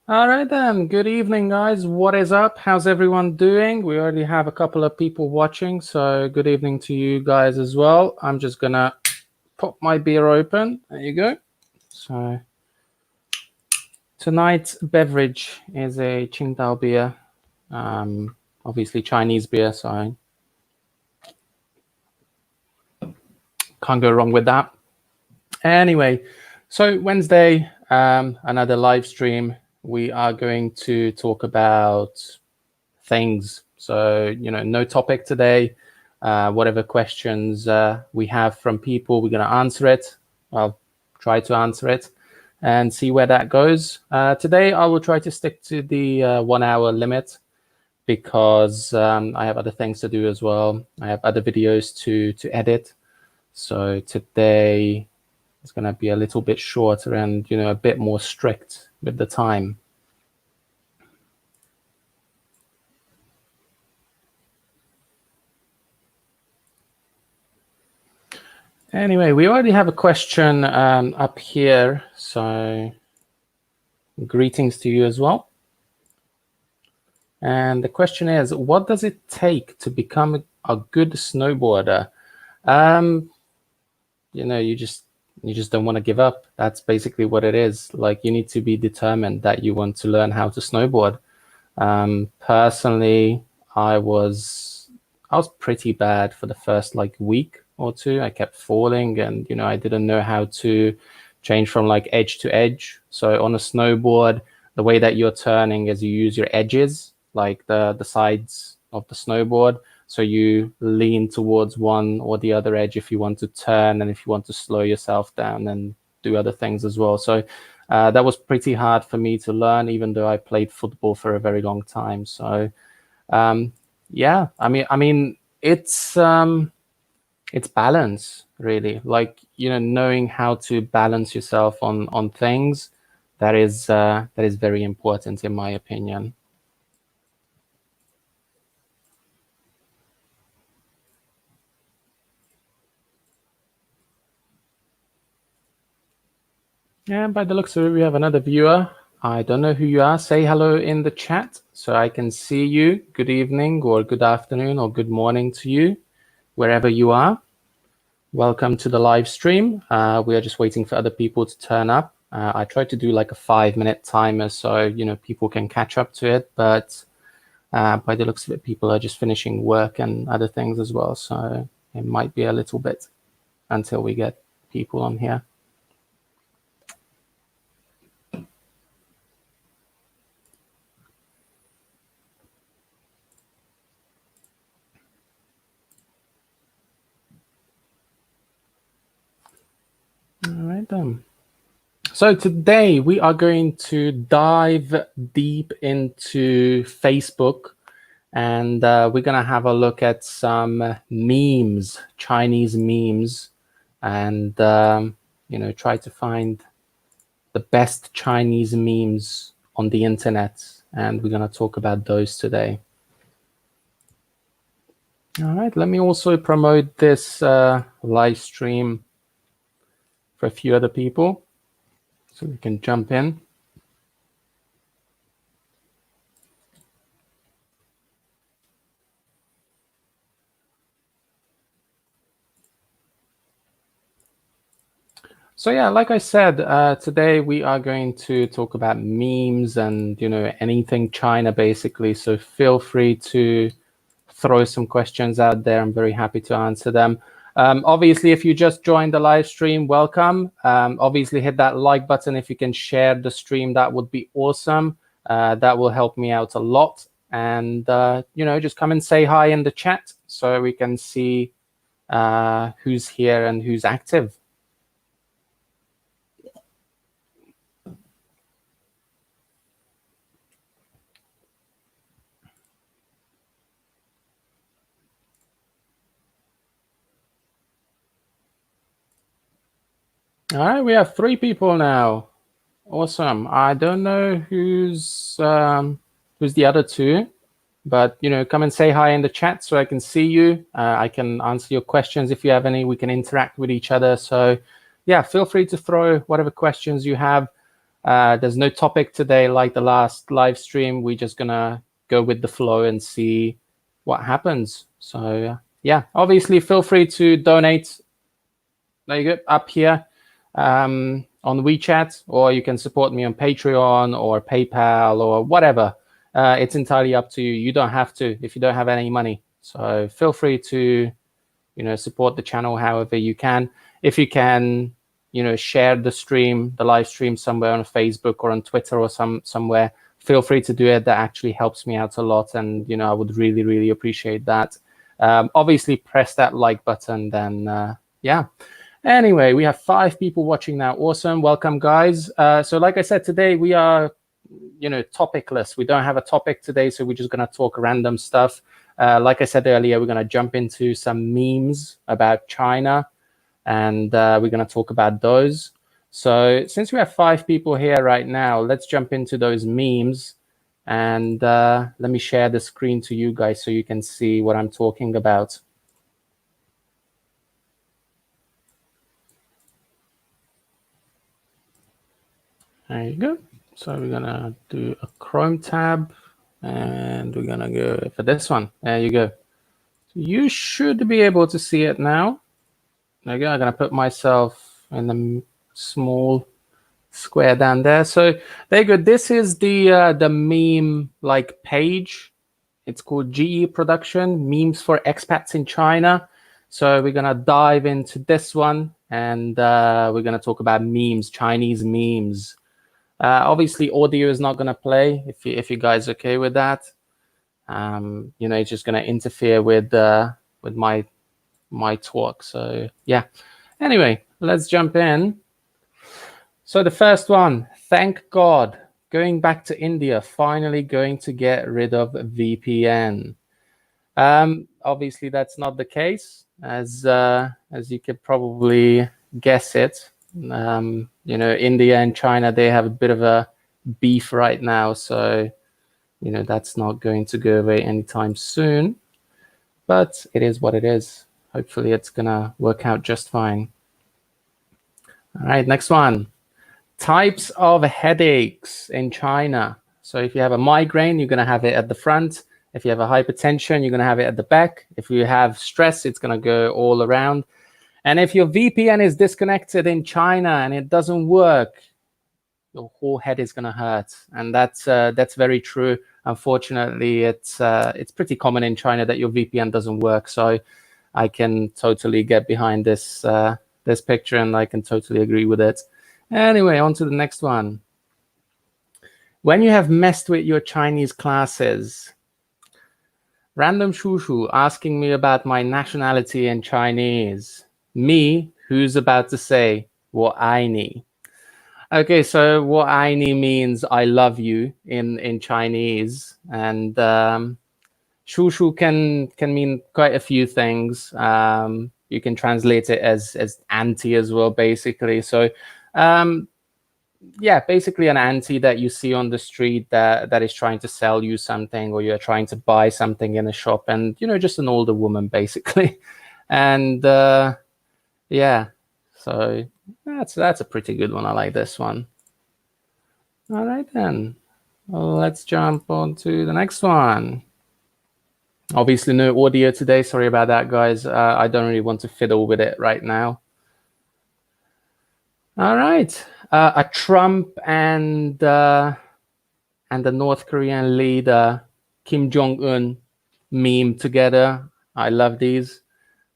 All right then. Good evening, guys. What is up? How's everyone doing? We already have a couple of people watching, so good evening to you guys as well. I'm just gonna pop my beer open. There you go. So tonight's beverage is a Qingdao beer, obviously Chinese beer, so I can't go wrong with that. Anyway, so Wednesday, another live stream. We are going to talk about things. So, no topic today. Whatever questions we have from people, we're going to answer it. I'll try to answer it and see where that goes. Today, I will try to stick to the 1 hour limit because I have other things to do as well. I have other videos to edit. So today it's going to be a little bit shorter and, a bit more strict with the time. Anyway, we already have a question up here, so greetings to you as well. And the question is, what does it take to become a good snowboarder? You just don't want to give up. That's basically what it is. Like, you need to be determined that you want to learn how to snowboard. Personally, I was pretty bad for the first week or two. I kept falling, and I didn't know how to change from edge to edge. So on a snowboard, the way that you're turning is you use your edges, like the sides of the snowboard. So you lean towards one or the other edge if you want to turn, and if you want to slow yourself down and do other things as well. So that was pretty hard for me to learn, even though I played football for a very long time. So yeah, I mean it's balance, really. Knowing how to balance yourself on things, that is very important in my opinion. And by the looks of it, we have another viewer. I don't know who you are. Say hello in the chat so I can see you. Good evening or good afternoon or good morning to you, wherever you are. Welcome to the live stream. We are just waiting for other people to turn up. I tried to do like a 5-minute timer so people can catch up to it, but by the looks of it, people are just finishing work and other things as well. So it might be a little bit until we get people on here. All right then. So today we are going to dive deep into Facebook, and we're going to have a look at some memes, Chinese memes, and try to find the best Chinese memes on the internet, and we're going to talk about those today. All right, let me also promote this live stream for a few other people so we can jump in. So yeah, like I said, today we are going to talk about memes and anything China basically. So feel free to throw some questions out there. I'm very happy to answer them. Obviously, if you just joined the live stream, welcome. Obviously, hit that like button if you can share the stream. That would be awesome. That will help me out a lot. And just come and say hi in the chat so we can see who's here and who's active. All right, we have 3 people now. Awesome. I don't know who's the other 2, but come and say hi in the chat so I can see you. I can answer your questions if you have any. We can interact with each other. So yeah, feel free to throw whatever questions you have. There's no topic today like the last live stream. We're just gonna go with the flow and see what happens. So yeah, obviously feel free to donate. There you go, up here on WeChat, or you can support me on Patreon or PayPal or whatever. It's entirely up to you. You don't have to if you don't have any money. So feel free to, support the channel however you can. If you can, share the stream, the live stream somewhere on Facebook or on Twitter or somewhere, feel free to do it. That actually helps me out a lot, and I would really, really appreciate that. Obviously, press that like button. Then yeah. Anyway, we have 5 people watching now. Awesome. Welcome, guys. So like I said, today we are, topicless. We don't have a topic today, so we're just going to talk random stuff. Like I said earlier, we're going to jump into some memes about China, and we're going to talk about those. So since we have 5 people here right now, let's jump into those memes. And let me share the screen to you guys so you can see what I'm talking about. There you go. So we're gonna do a Chrome tab, and we're gonna go for this one. There you go. So you should be able to see it now. There you go. I'm gonna put myself in the small square down there. So there you go. This is the meme like page. It's called GE Production Memes for Expats in China. So we're gonna dive into this one, and we're gonna talk about memes, Chinese memes. Obviously, audio is not going to play if you guys are okay with that. It's just going to interfere with my talk. So yeah. Anyway, let's jump in. So the first one, thank God, going back to India, finally going to get rid of VPN. Obviously, that's not the case, as you could probably guess it. India and China, they have a bit of a beef right now, so that's not going to go away anytime soon, but it is what it is. Hopefully it's gonna work out just fine. All right, next one, types of headaches in China. So if you have a migraine, you're gonna have it at the front. If you have a hypertension, you're gonna have it at the back. If you have stress, it's gonna go all around. And if your VPN is disconnected in China and it doesn't work, your whole head is going to hurt. And that's very true. Unfortunately, it's pretty common in China that your VPN doesn't work. So I can totally get behind this picture, and I can totally agree with it. Anyway, on to the next one. When you have messed with your Chinese classes, random shushu asking me about my nationality in Chinese. Me, who's about to say "wo ai ni." Okay, so "wo ai ni" means "I love you" in Chinese, and "shushu" can mean quite a few things. You can translate it as auntie as well, basically. So, yeah, basically an auntie that you see on the street that is trying to sell you something, or you're trying to buy something in a shop, and just an older woman, basically, and. Yeah, so that's a pretty good one. I like this one. All right, then. Let's jump on to the next one. Obviously, no audio today. Sorry about that, guys. I don't really want to fiddle with it right now. All right. A Trump and the North Korean leader, Kim Jong-un, meme together. I love these.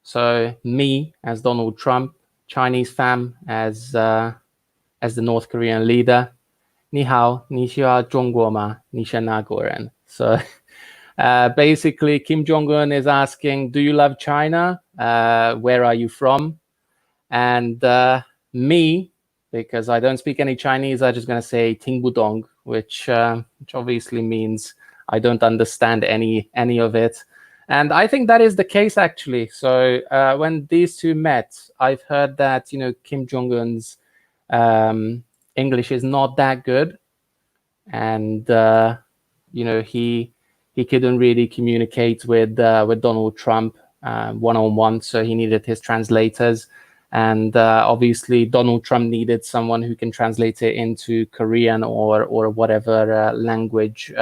So me as Donald Trump, Chinese fam as the North Korean leader. 你好，你需要中国吗？你是哪国人? So basically, Kim Jong-un is asking, do you love China? Where are you from? And me, because I don't speak any Chinese, I'm just going to say 听不懂, which obviously means I don't understand any of it. And I think that is the case, actually. So when these two met, I've heard that, Kim Jong-un's English is not that good. And, he couldn't really communicate with Donald Trump one-on-one. So he needed his translators. And obviously, Donald Trump needed someone who can translate it into Korean or whatever language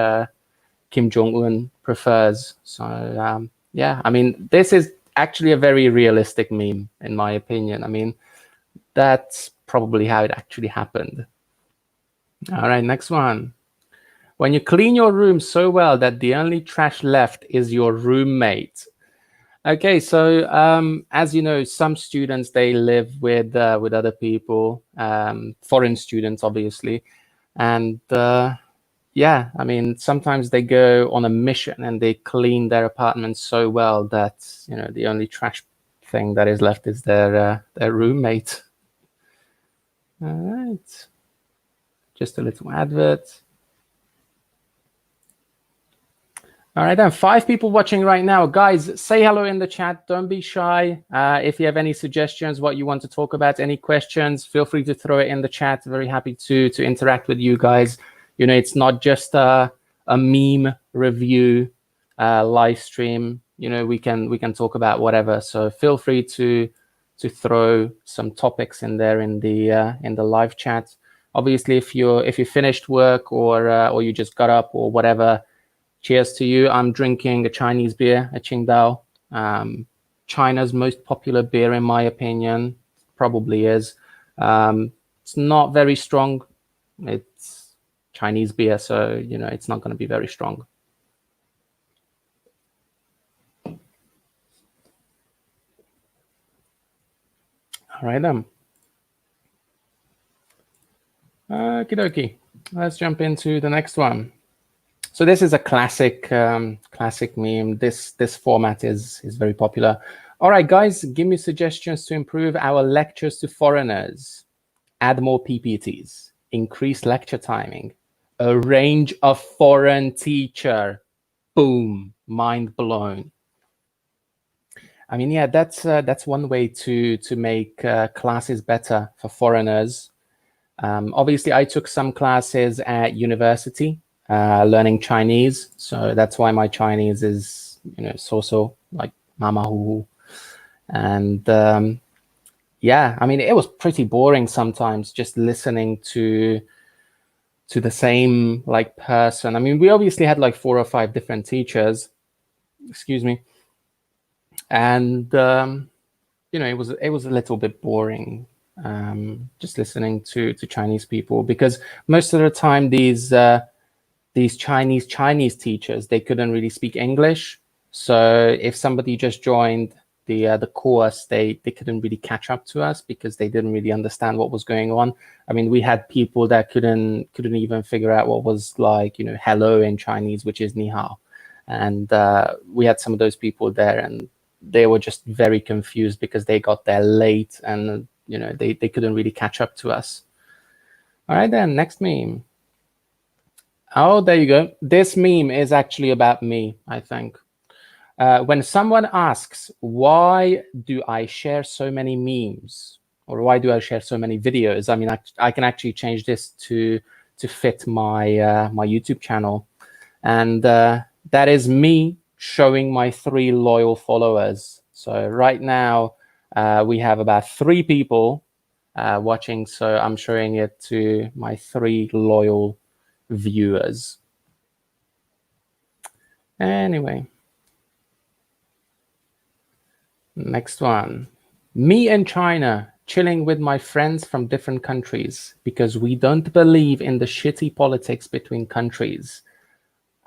Kim Jong-un prefers. So yeah, I mean, this is actually a very realistic meme, in my opinion. I mean, that's probably how it actually happened. All right, next one. When you clean your room so well that the only trash left is your roommate. Okay, so as you know, some students, they live with other people, foreign students, obviously. And yeah, I mean, sometimes they go on a mission and they clean their apartment so well that, you know, the only trash thing that is left is their roommate. All right. Just a little advert. All right, then 5 people watching right now. Guys, say hello in the chat. Don't be shy. If you have any suggestions, what you want to talk about, any questions, feel free to throw it in the chat. Very happy to interact with you guys. You know, it's not just a meme review live stream. You know, we can talk about whatever. So feel free to throw some topics in there in the live chat. Obviously, if you finished work or you just got up or whatever, cheers to you. I'm drinking a Chinese beer, a Qingdao. China's most popular beer, in my opinion, probably is. It's not very strong. It's Chinese beer, so, you know, it's not going to be very strong. All right, then. Okie dokie. Let's jump into the next one. So this is a classic meme. This format is very popular. All right, guys, give me suggestions to improve our lectures to foreigners. Add more PPTs, increase lecture timing, arrange a foreign teacher. Boom, mind blown. I mean, yeah, that's one way to make classes better for foreigners. Obviously, I took some classes at university. Learning Chinese, so that's why my Chinese is, you know, so like mama hu. And yeah, I mean, it was pretty boring sometimes just listening to the same like person. I mean, we obviously had like 4 or 5 different teachers, excuse me, and you know, it was a little bit boring just listening to Chinese people, because most of the time these Chinese teachers, they couldn't really speak English. So if somebody just joined the course, they couldn't really catch up to us because they didn't really understand what was going on. I mean, we had people that couldn't even figure out what was, like, you know, hello in Chinese, which is ni hao. And we had some of those people there, and they were just very confused because they got there late, and, you know, they couldn't really catch up to us. All right, then, next meme. Oh, there you go. This meme is actually about me, I think. When someone asks, why do I share so many memes? Or why do I share so many videos? I mean, I can actually change this to fit my my YouTube channel. And that is me showing my 3 loyal followers. So right now, we have about 3 people watching. So I'm showing it to my 3 loyal viewers. Anyway, next one. Me in China, chilling with my friends from different countries because we don't believe in the shitty politics between countries.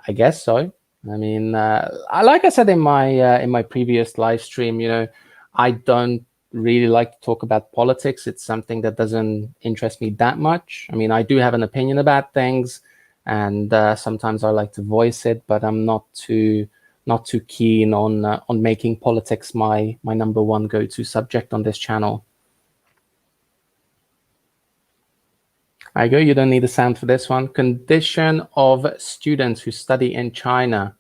I guess so. I mean, like I said in my previous live stream, you know, I don't really like to talk about politics. It's something that doesn't interest me that much. I mean, I do have an opinion about things, and sometimes I like to voice it, but I'm not too keen on making politics my number 1 go-to subject on this channel. I go. You don't need a sound for this one. Condition of students who study in China.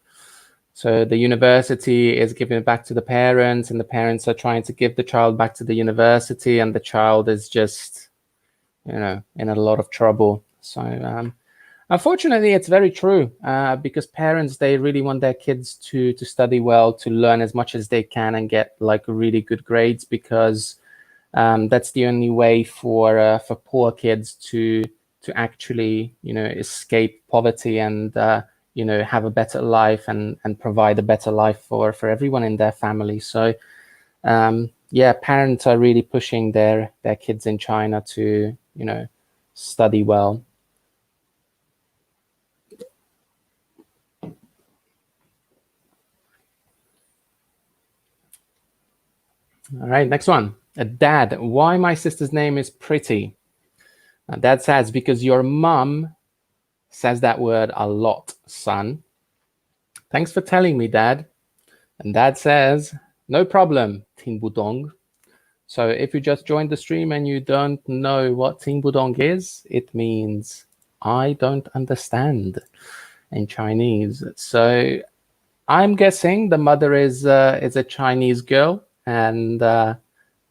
So the university is giving it back to the parents, and the parents are trying to give the child back to the university, and the child is just, you know, in a lot of trouble. So unfortunately, it's very true, because parents, they really want their kids to study well, to learn as much as they can and get like really good grades, because That's the only way for poor kids to actually, escape poverty and have a better life and provide a better life for everyone in their family. So yeah, parents are really pushing their kids in China to study well. All right, next one. Dad, why my sister's name is Pretty? Dad says, because your mum says that word a lot, son. Thanks for telling me, Dad. And Dad says, no problem, Ting Budong. So if you just joined the stream and you don't know what Ting Budong is, it means I don't understand in Chinese. So I'm guessing the mother is a Chinese girl, and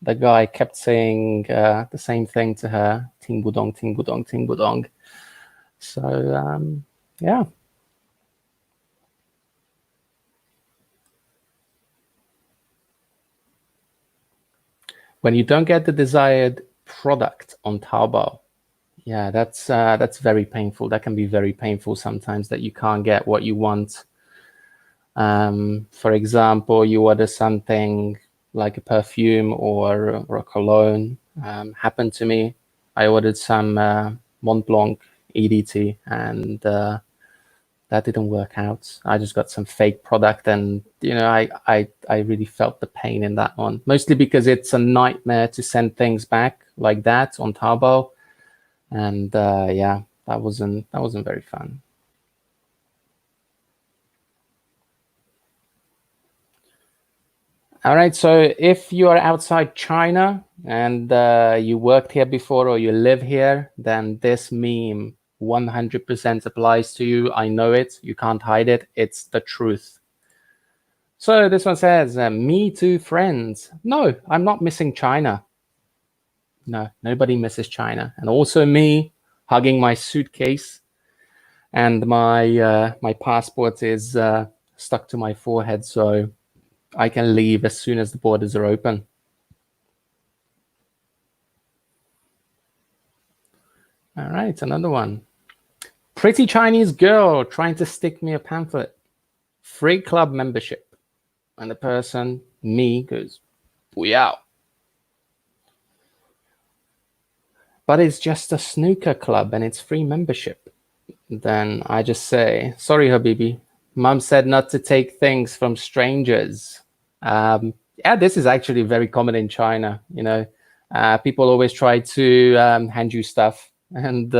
the guy kept saying the same thing to her, Ting Budong, Ting Budong, Ting Budong. So yeah. When you don't get the desired product on Taobao, yeah, that's very painful. That can be very painful sometimes, that you can't get what you want. For example, you order something like a perfume or a cologne. Happened to me. I ordered some Mont Blanc EDT, and that didn't work out. I just got some fake product, and I really felt the pain in that one. Mostly because it's a nightmare to send things back like that on Taobao, and yeah, that wasn't very fun. All right, so if you are outside China and you worked here before or you live here, then this meme 100% applies to you. I know it. You can't hide it. It's the truth. So this one says, me too, friends. No, I'm not missing China. No, nobody misses China. And also me hugging my suitcase, and my passport is stuck to my forehead, so I can leave as soon as the borders are open. All right, another one. Pretty Chinese girl trying to stick me a pamphlet. Free club membership. And the person, me, goes, 不要. But it's just a snooker club and it's free membership. Then I just say, sorry, Habibi. Mom said not to take things from strangers. Yeah, this is actually very common in China. People always try to hand you stuff, and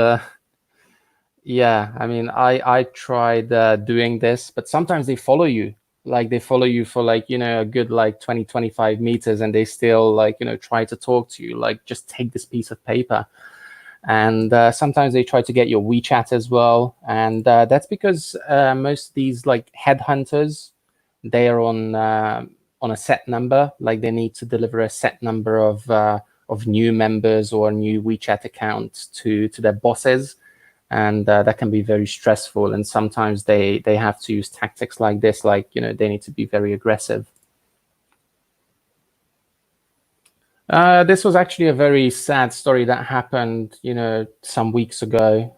yeah, I mean, I tried doing this, but sometimes they follow you. Like they follow you for like a good 20-25 meters, and they still try to talk to you. Like, just take this piece of paper. And sometimes they try to get your WeChat as well, and that's because most of these headhunters, they are on a set number. Like, they need to deliver a set number of new members or new WeChat accounts to their bosses, and that can be very stressful. And sometimes they have to use tactics like this, they need to be very aggressive. This was actually a very sad story that happened, some weeks ago.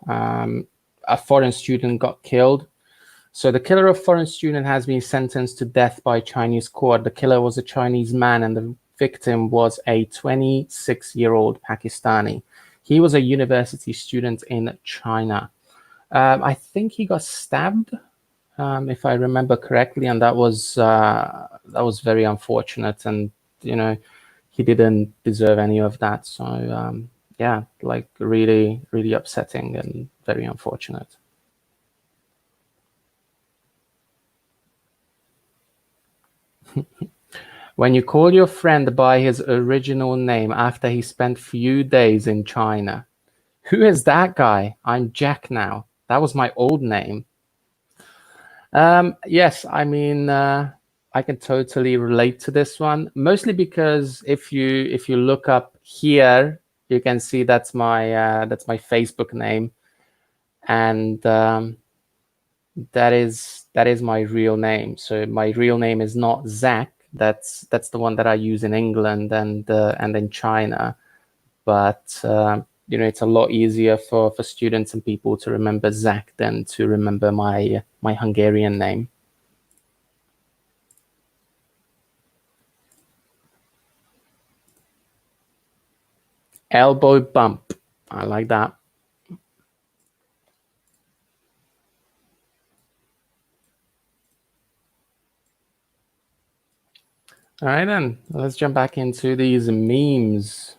A foreign student got killed. So the killer of foreign student has been sentenced to death by Chinese court. The killer was a Chinese man, and the victim was a 26-year-old Pakistani. He was a university student in China. I think he got stabbed, if I remember correctly, and that was very unfortunate. And he didn't deserve any of that. So yeah, really, really upsetting and very unfortunate. When you call your friend by his original name after he spent few days in China. Who is that guy? I'm Jack now. That was my old name. Yes, I mean, I can totally relate to this one, mostly because if you look up here, you can see that's my Facebook name, and that is my real name. So my real name is not Zack. That's the one that I use in England and in China. But it's a lot easier for students and people to remember Zack than to remember my Hungarian name. Elbow bump. I like that. All right, then. Let's jump back into these memes.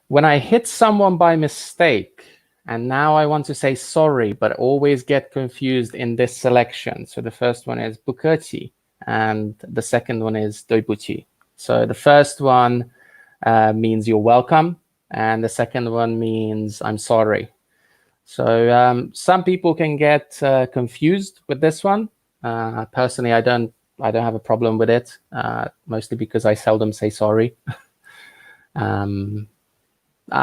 When I hit someone by mistake, and now I want to say sorry, but always get confused in this selection. So the first one is bukachi, and the second one is doibuchi. So the first one means you're welcome, and the second one means I'm sorry. So some people can get confused with this one. Personally, I don't have a problem with it, mostly because I seldom say sorry. I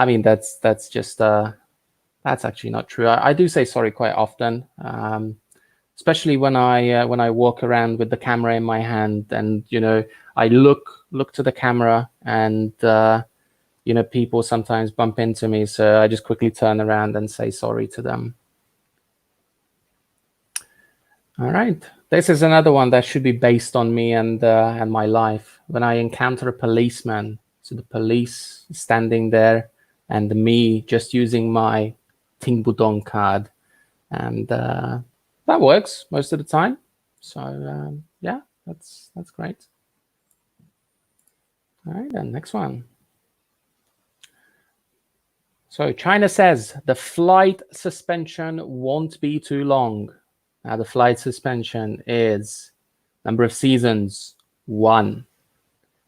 mean, that's just that's actually not true. I do say sorry quite often, especially when I walk around with the camera in my hand, and I look to the camera, and people sometimes bump into me, so I just quickly turn around and say sorry to them. All right, this is another one that should be based on me and my life. When I encounter a policeman, so the police standing there, and me just using my Budong card, and that works most of the time. So yeah, that's great. All right, then next one. So China says the flight suspension won't be too long. Now the flight suspension is number of seasons 1,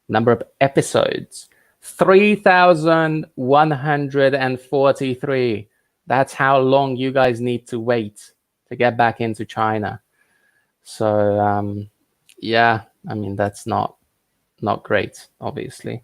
number of episodes 3,143. That's how long you guys need to wait to get back into China. So yeah, I mean, that's not great, obviously.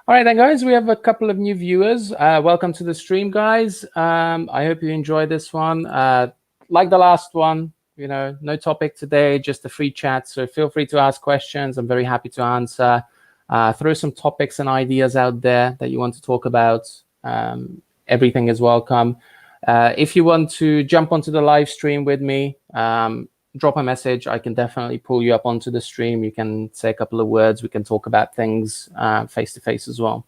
All right, then, guys, we have a couple of new viewers. Welcome to the stream, guys. I hope you enjoyed this one. Like the last one, no topic today, just a free chat. So feel free to ask questions. I'm very happy to answer. Throw some topics and ideas out there that you want to talk about. Everything is welcome. If you want to jump onto the live stream with me, drop a message. I can definitely pull you up onto the stream. You can say a couple of words. We can talk about things face to face as well.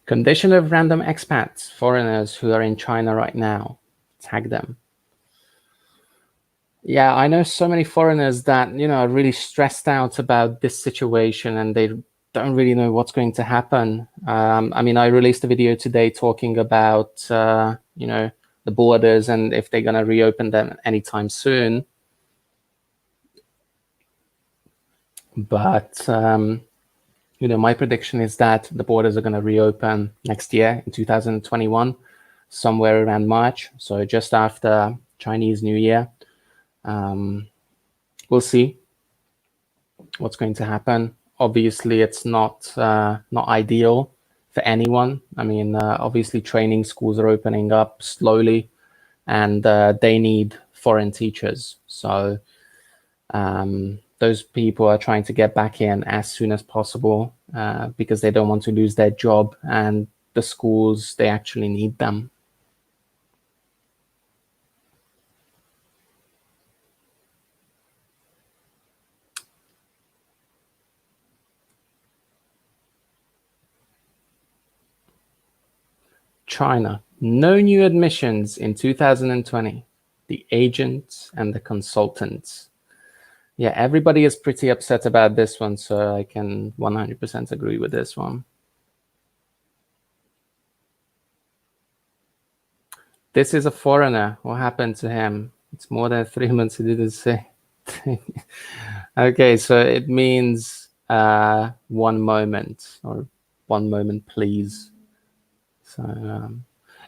Condition of random expats, foreigners who are in China right now. Tag them. Yeah, I know so many foreigners that are really stressed out about this situation, and they don't really know what's going to happen. I mean, I released a video today talking about the borders and if they're going to reopen them anytime soon. But my prediction is that the borders are going to reopen next year in 2021, somewhere around March, so just after Chinese New Year. We'll see what's going to happen. Obviously, it's not ideal for anyone. I mean, obviously, training schools are opening up slowly, and they need foreign teachers. So those people are trying to get back in as soon as possible because they don't want to lose their job, and the schools, they actually need them. China, no new admissions in 2020. The agents and the consultants. Yeah, everybody is pretty upset about this one, so I can 100% agree with this one. This is a foreigner. What happened to him? It's more than 3 months he didn't say. Okay, so it means one moment, or one moment, please. So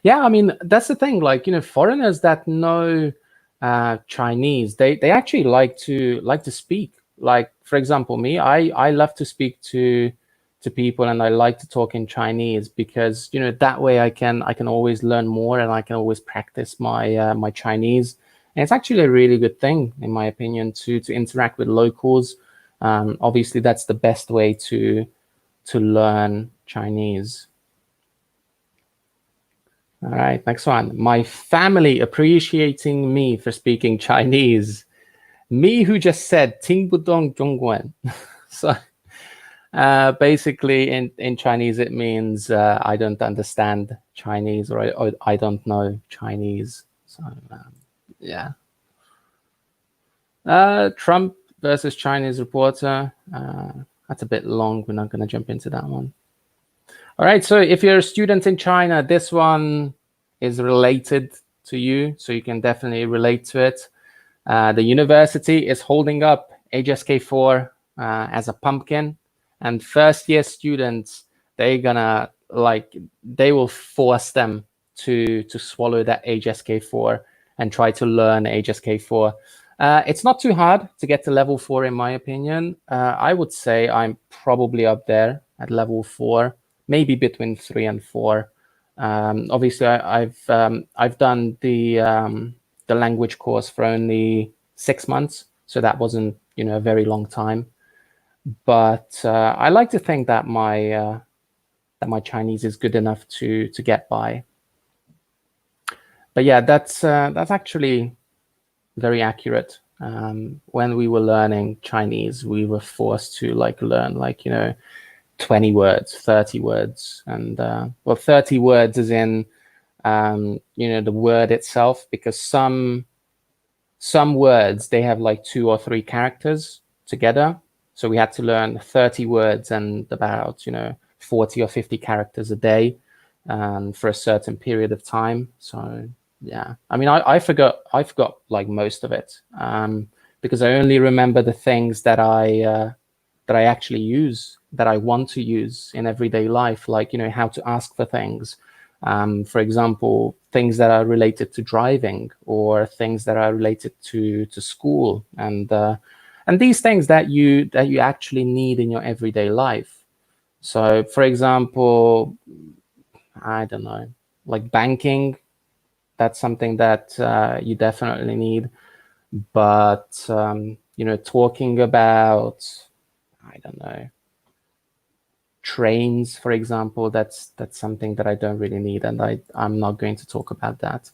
yeah, I mean, that's the thing. Like, foreigners that know Chinese, they actually like to speak. Like, for example, me, I love to speak to to people, and I like to talk in Chinese because, you know, that way I can always learn more, and I can always practice my my Chinese. And it's actually a really good thing, in my opinion, to interact with locals. Obviously, that's the best way to learn Chinese. All right, next one. My family appreciating me for speaking Chinese. Me who just said 听不懂中文. So basically in Chinese, it means I don't understand Chinese, or I don't know Chinese. So yeah. Trump versus Chinese reporter. That's a bit long. We're not going to jump into that one. All right. So if you're a student in China, this one is related to you, so you can definitely relate to it. The university is holding up HSK4 as a pumpkin, and first-year students, they will force them to swallow that HSK4 and try to learn HSK4. It's not too hard to get to level 4, in my opinion. I would say I'm probably up there at level 4, maybe between 3 and 4. Obviously, I've done the language course for only 6 months, so that wasn't, you know, a very long time. But I like to think that my Chinese is good enough to get by. But yeah, that's actually very accurate. When we were learning Chinese, we were forced to learn 20 words, 30 words, and 30 words is in the word itself, because some words, they have 2 or 3 characters together. So we had to learn 30 words and about 40 or 50 characters a day for a certain period of time. So yeah, I mean, I forgot most of it because I only remember the things that I actually use, that I want to use in everyday life, like how to ask for things. For example, things that are related to driving, or things that are related to school, and these things that you actually need in your everyday life. So, for example, I don't know, like banking. That's something that you definitely need. But talking about, I don't know, trains, for example, that's something that I don't really need, and I'm not going to talk about that.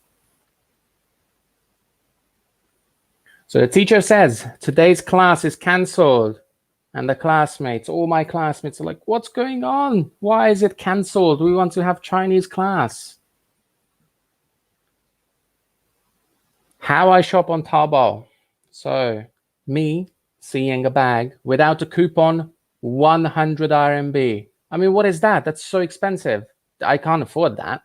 So the teacher says, today's class is cancelled. And the classmates, all my classmates, are like, what's going on? Why is it cancelled? We want to have Chinese class. How I shop on Taobao. So me seeing a bag without a coupon, 100 RMB. I mean, what is that? That's so expensive. I can't afford that.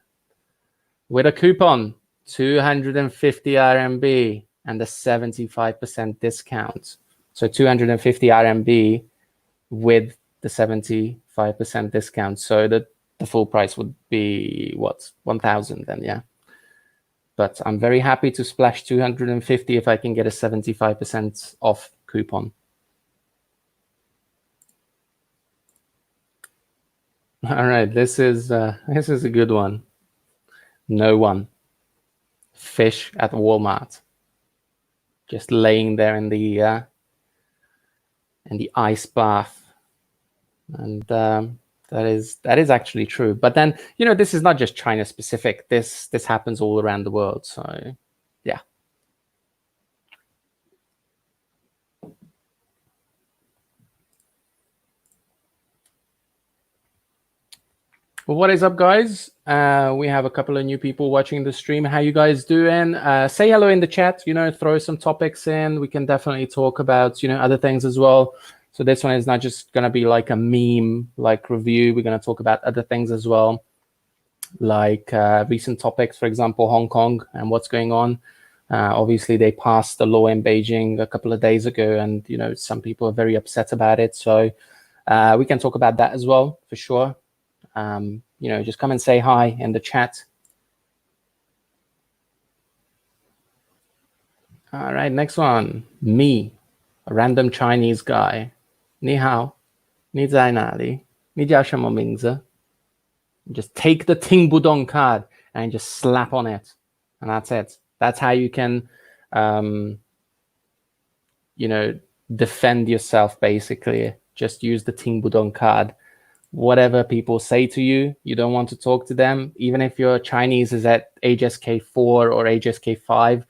With a coupon, 250 RMB and a 75% discount. So 250 RMB with the 75% discount. So the full price would be what? 1,000 then, yeah. But I'm very happy to splash 250 if I can get a 75% off coupon. All right, this is a good one. No one. Fish at Walmart, just laying there in the ice bath, and that is actually true. But then this is not just China specific. This happens all around the world. So yeah. Well, what is up, guys? We have a couple of new people watching the stream. How you guys doing? Say hello in the chat. Throw some topics in. We can definitely talk about other things as well. So this one is not just gonna be like a meme review. We're gonna talk about other things as well, like recent topics, for example, Hong Kong and what's going on. Obviously, they passed a law in Beijing a couple of days ago, and some people are very upset about it. So we can talk about that as well, for sure. Just come and say hi in the chat. All right, next one. Me, a random Chinese guy. 你好，你在哪里？你叫什么名字? Just take the Ting Budong card and just slap on it. And that's it. That's how you can, defend yourself, basically. Just use the Ting Budong card. Whatever people say to you, you don't want to talk to them. Even if your Chinese is at HSK 4 or HSK 5,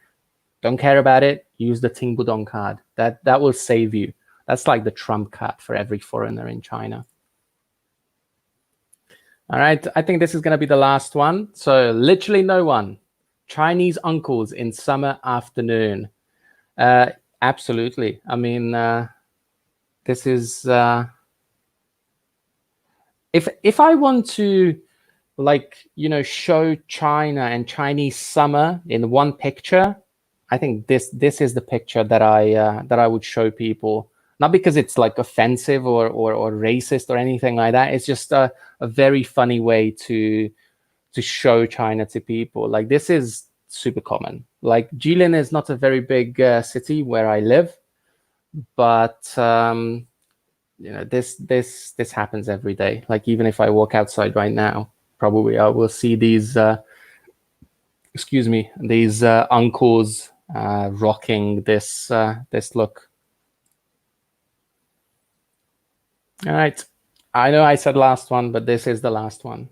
don't care about it. Use the Ting Budong card. That will save you. That's like the trump card for every foreigner in China. All right, I think this is going to be the last one. So literally no one. Chinese uncles in summer afternoon. Absolutely. I mean, this is... If I want to, show China and Chinese summer in one picture, I think this is the picture that I would show people. Not because it's like offensive or racist or anything like that. It's just a very funny way to show China to people. Like, this is super common. Like, JILIN is not a very big city where I live, but this happens every day. Like, even if I walk outside right now, probably I will see these these uncles rocking this look. All right, I know I said last one, but this is the last one.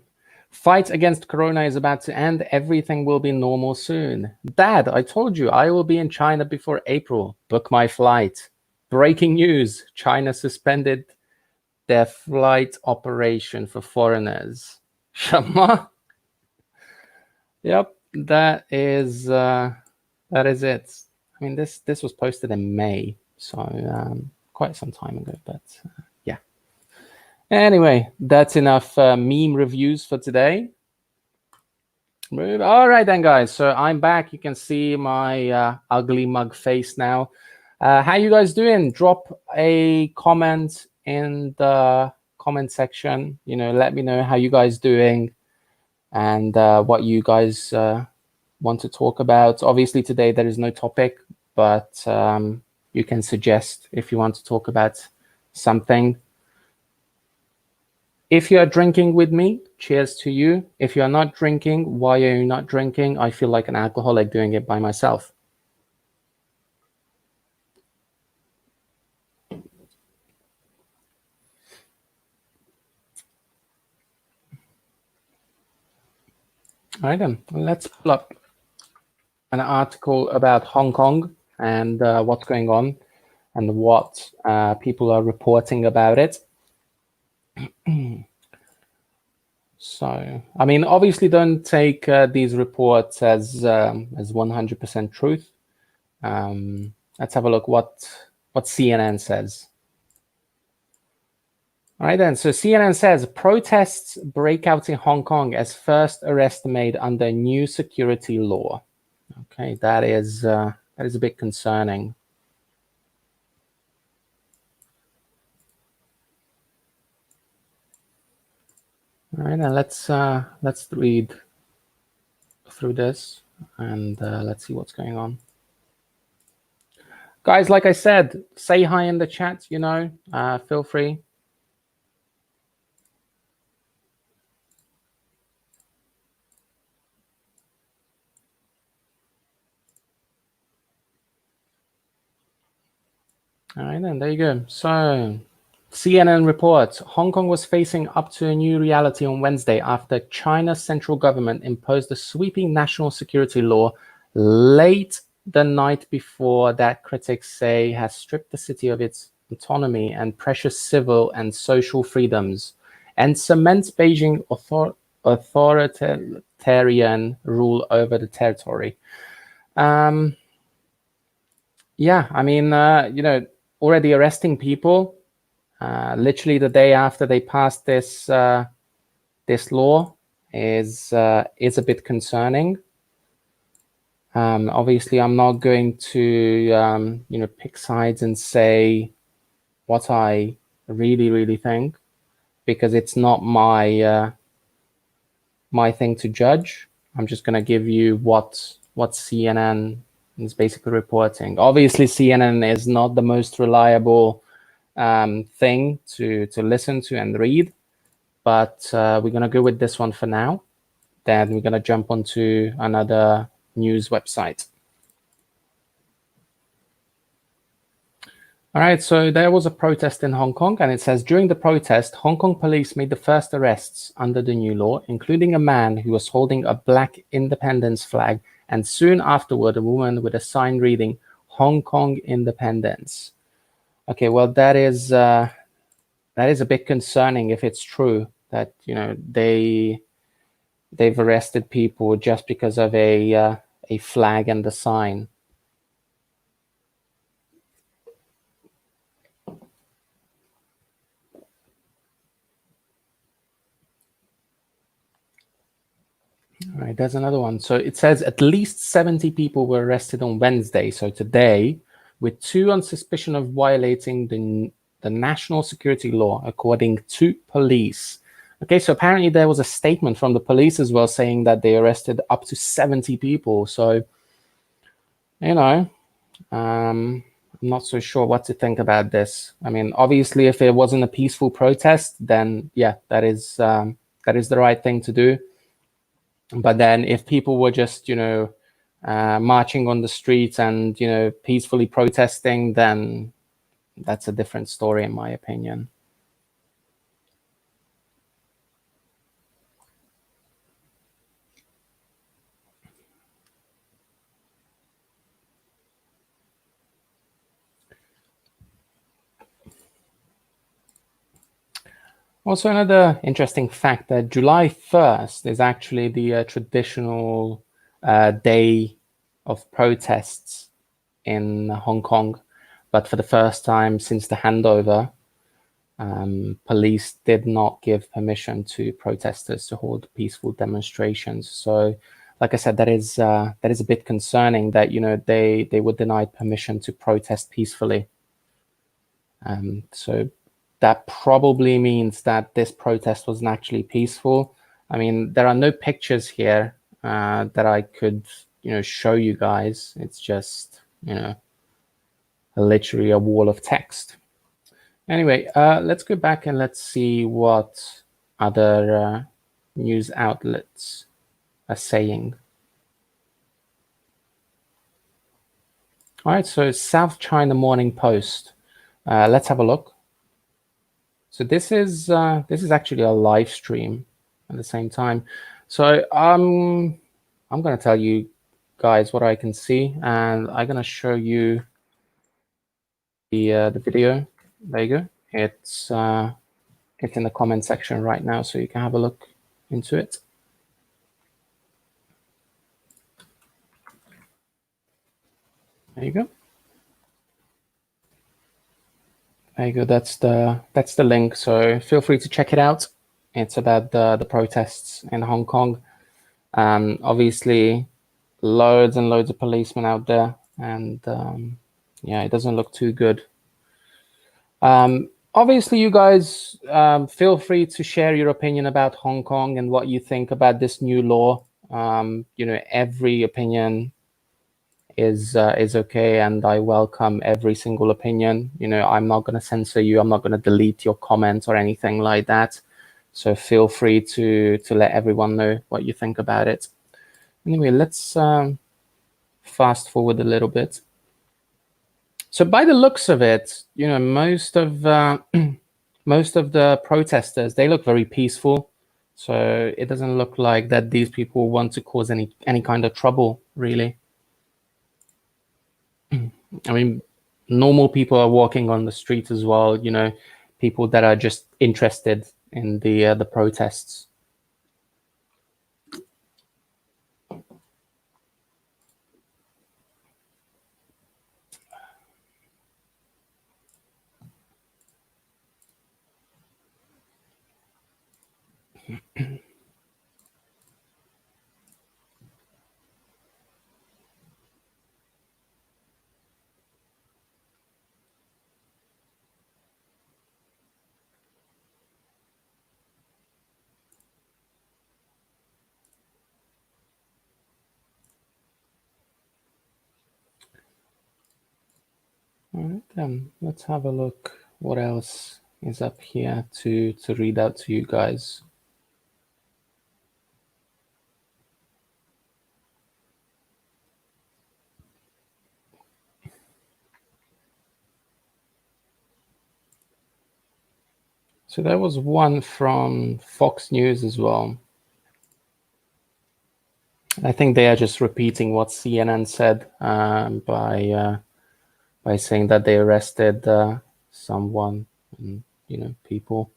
Fight against Corona is about to end. Everything will be normal soon. Dad, I told you I will be in China before April. Book my flight. Breaking news. China suspended their flight operation for foreigners. Shama? Yep, that is it. I mean, this was posted in May, so quite some time ago, but yeah. Anyway, that's enough meme reviews for today. All right then, guys. So I'm back. You can see my ugly mug face now. How you guys doing? Drop a comment in the comment section. Let me know how you guys doing and what you guys want to talk about. Obviously today there is no topic, but you can suggest if you want to talk about something. If you are drinking with me, cheers to you. If you are not drinking, why are you not drinking? I feel like an alcoholic doing it by myself. All right then, let's pull up an article about Hong Kong and what's going on and what people are reporting about it. So, I mean, obviously don't take these reports as 100% truth. Let's have a look what CNN says. All right then, so CNN says, protests break out in Hong Kong as first arrest made under new security law. Okay, that is a bit concerning. All right, then let's read through this and let's see what's going on. Guys, like I said, say hi in the chat, feel free. All right, then, there you go. So, CNN reports, Hong Kong was facing up to a new reality on Wednesday after China's central government imposed a sweeping national security law late the night before that critics say has stripped the city of its autonomy and precious civil and social freedoms and cements Beijing authoritarian rule over the territory. Yeah, I mean, already arresting people. Literally the day after they passed this law is a bit concerning. Obviously, I'm not going to pick sides and say what I really think, because it's not my my thing to judge. I'm just going to give you what CNN is basically reporting. Obviously, CNN is not the most reliable thing to listen to and read, but we're going to go with this one for now. Then we're going to jump onto another news website. All right, so there was a protest in Hong Kong, and it says, during the protest, Hong Kong police made the first arrests under the new law, including a man who was holding a black independence flag, and soon afterward, a woman with a sign reading, Hong Kong Independence. Okay, well, that is a bit concerning if it's true that, you know, they've arrested people just because of a flag and a sign. All right, there's another one. So it says at least 70 people were arrested on Wednesday, so today, with 2 on suspicion of violating the national security law, according to police. Okay, so apparently there was a statement from the police as well saying that they arrested up to 70 people. So, you know, I'm not so sure what to think about this. I mean, obviously, if it wasn't a peaceful protest, then yeah, that is the right thing to do. But then if people were just, you know, marching on the streets and, you know, peacefully protesting, then that's a different story, in my opinion. Also, another interesting fact that July 1st is actually the traditional day of protests in Hong Kong. But for the first time since the handover, police did not give permission to protesters to hold peaceful demonstrations. So, like I said, that is a bit concerning that, you know, they were denied permission to protest peacefully. So that probably means that this protest wasn't actually peaceful. I mean, there are no pictures here that I could, you know, show you guys. It's just, you know, literally a wall of text. Anyway, let's go back and let's see what other news outlets are saying. All right, so South China Morning Post. Let's have a look. So this is actually a live stream at the same time. So I'm going to tell you guys what I can see, and I'm going to show you the video. There you go. It's in the comment section right now, so you can have a look into it. There you go. There you go. That's the link. So feel free to check it out. It's about the protests in Hong Kong. Obviously, loads and loads of policemen out there, and yeah, it doesn't look too good. Obviously, you guys feel free to share your opinion about Hong Kong and what you think about this new law. You know, every opinion is okay, and I welcome every single opinion. You know, I'm not going to censor you. I'm not going to delete your comments or anything like that. So feel free to let everyone know what you think about it. Anyway, let's fast forward a little bit. So by the looks of it, you know, most of the protesters, they look very peaceful. So it doesn't look like that these people want to cause any kind of trouble, really. I mean, normal people are walking on the street as well, you know, people that are just interested in the protests. All right, then let's have a look what else is up here to read out to you guys. So there was one from Fox News as well. I think they are just repeating what CNN said by saying that they arrested someone, and, you know, people.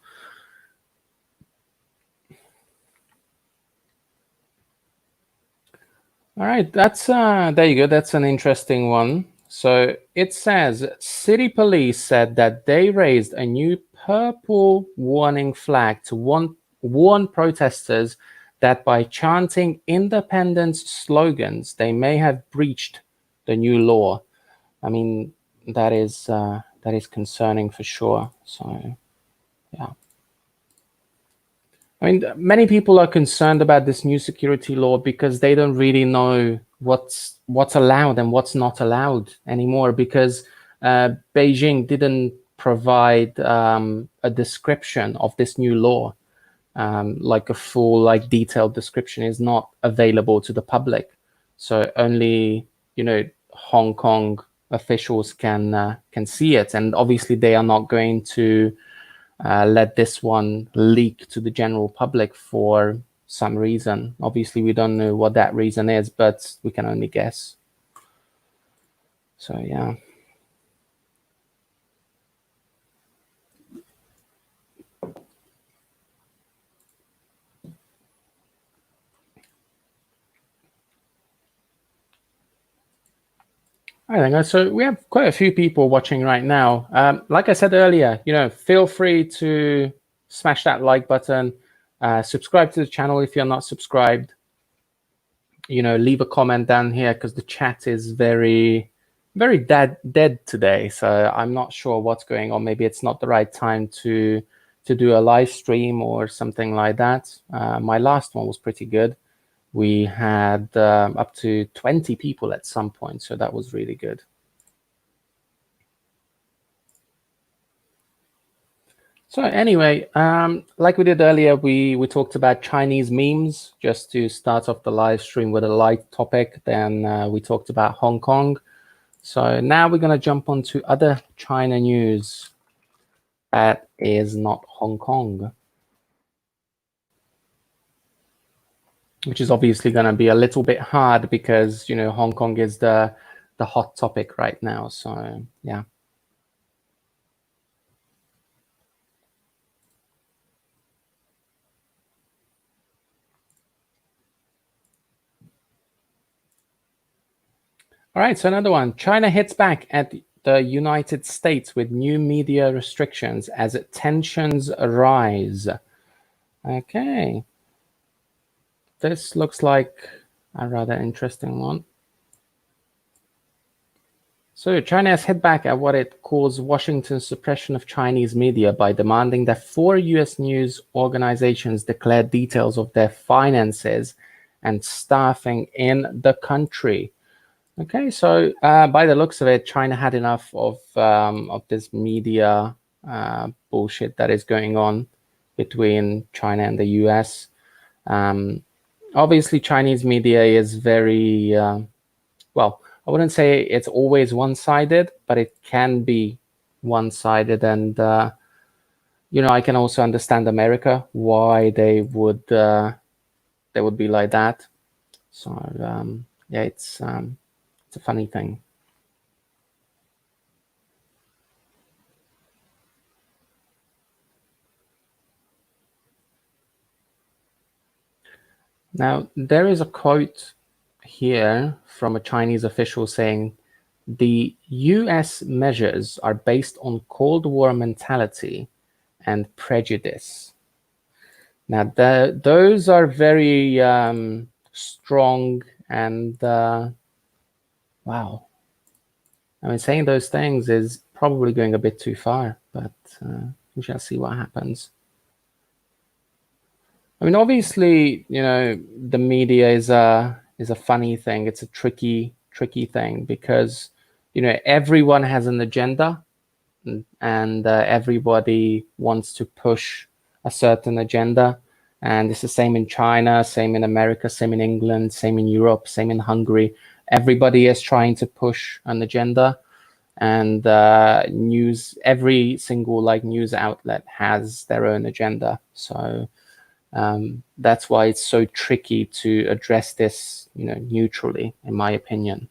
All right, that's there you go. That's an interesting one. So it says city police said that they raised a new purple warning flag to warn protesters that by chanting independence slogans, they may have breached the new law. I mean, that is concerning for sure. So, yeah. I mean, many people are concerned about this new security law because they don't really know what's allowed and what's not allowed anymore, because Beijing didn't provide a description of this new law. Like a full, like detailed description is not available to the public. So only, you know, Hong Kong officials can see it, and obviously they are not going to let this one leak to the general public for some reason. Obviously, we don't know what that reason is, but we can only guess. So, yeah. I think so. We have quite a few people watching right now. Like I said earlier, you know, feel free to smash that like button, subscribe to the channel if you're not subscribed. You know, leave a comment down here because the chat is very dead today. So I'm not sure what's going on. Maybe it's not the right time to do a live stream or something like that. My last one was pretty good. We had up to 20 people at some point, so that was really good. So anyway, like we did earlier, we talked about Chinese memes, just to start off the live stream with a light topic. Then we talked about Hong Kong. So now we're going to jump onto other China news that is not Hong Kong, which is obviously going to be a little bit hard because, you know, Hong Kong is the hot topic right now. So, yeah. All right, so another one. China hits back at the United States with new media restrictions as tensions rise. Okay. This looks like a rather interesting one. So China has hit back at what it calls Washington's suppression of Chinese media by demanding that 4 US news organizations declare details of their finances and staffing in the country. Okay, so by the looks of it, China had enough of this media bullshit that is going on between China and the US. Obviously, Chinese media is very, well, I wouldn't say it's always one-sided, but it can be one-sided. And, you know, I can also understand America, why they would be like that. So, yeah, it's a funny thing. Now, there is a quote here from a Chinese official saying, the US measures are based on Cold War mentality and prejudice. Now, those are very strong and, wow. I mean, saying those things is probably going a bit too far, but we shall see what happens. I mean, obviously, you know, the media is a funny thing. It's a tricky thing because, you know, everyone has an agenda, and everybody wants to push a certain agenda. And it's the same in China, same in America, same in England, same in Europe, same in Hungary. Everybody is trying to push an agenda, and every single news outlet has their own agenda. So that's why it's so tricky to address this, neutrally, in my opinion.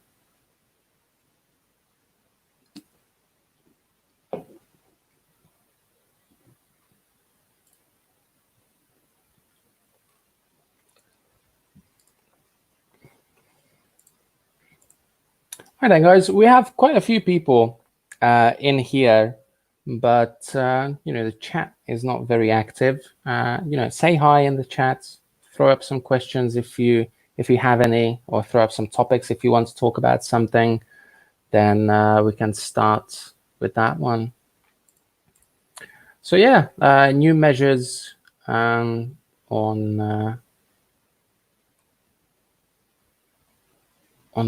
Hi there, guys. We have quite a few people in here, but the chat is not very active. Say hi in the chat, throw up some questions if you have any, or throw up some topics if you want to talk about something. Then we can start with that one. So yeah, new measures on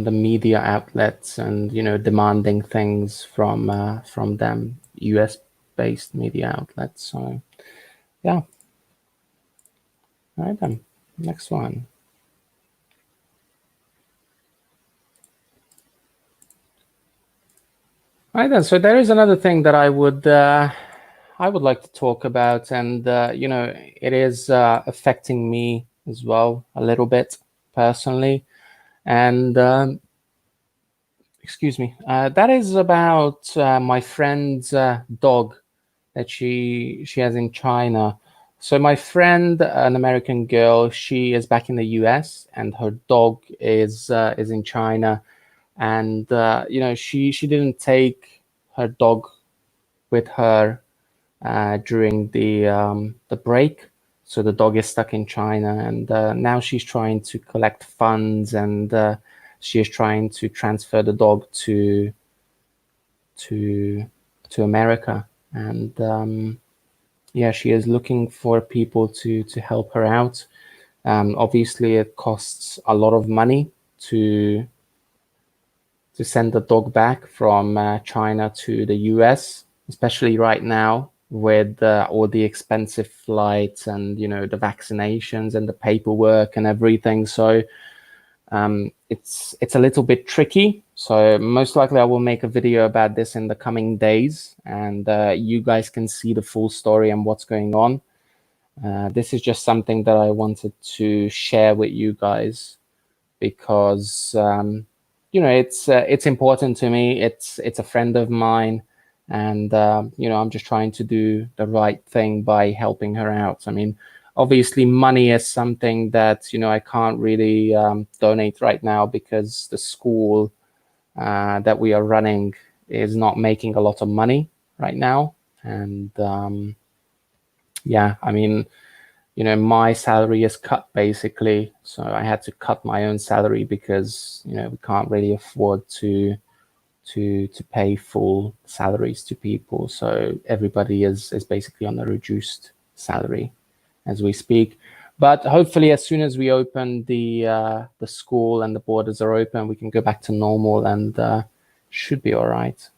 the media outlets, and demanding things from them, US-based media outlets. So yeah. All right then, next one. All right then, so there is another thing that I would like to talk about, and it is affecting me as well a little bit personally. And excuse me, that is about my friend's dog that she has in China. So my friend, an American girl, she is back in the US, and her dog is in China. And she didn't take her dog with her during the break. So the dog is stuck in China, and now she's trying to collect funds, and she is trying to transfer the dog to America. And yeah, she is looking for people to help her out. Obviously, it costs a lot of money to send the dog back from China to the US, especially right now with all the expensive flights and the vaccinations and the paperwork and everything. So it's a little bit tricky. So most likely I will make a video about this in the coming days, and you guys can see the full story and what's going on. This is just something that I wanted to share with you guys, because it's important to me. It's a friend of mine, and I'm just trying to do the right thing by helping her out. I mean, obviously money is something that I can't really donate right now, because the school that we are running is not making a lot of money right now. And yeah, I mean, my salary is cut basically, so I had to cut my own salary, because we can't really afford to pay full salaries to people. So everybody is basically on a reduced salary as we speak. But hopefully, as soon as we open the school and the borders are open, we can go back to normal, and should be all right.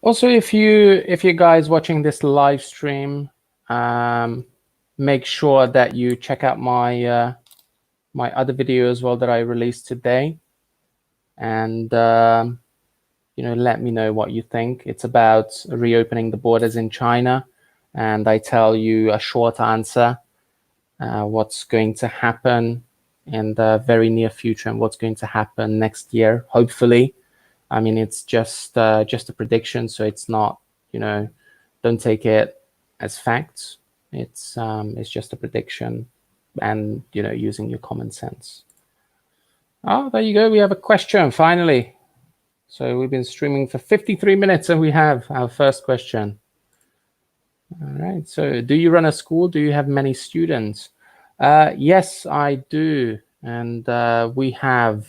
Also, if you guys watching this live stream, make sure that you check out my my other video as well that I released today, and let me know what you think. It's about reopening the borders in China, and I tell you a short answer, what's going to happen in the very near future and what's going to happen next year, hopefully. I mean, it's just a prediction, so it's not, don't take it as facts. It's just a prediction, and using your common sense. Oh, there you go. We have a question finally. So we've been streaming for 53 minutes, and we have our first question. All right. So do you run a school? Do you have many students? Yes, I do. And we have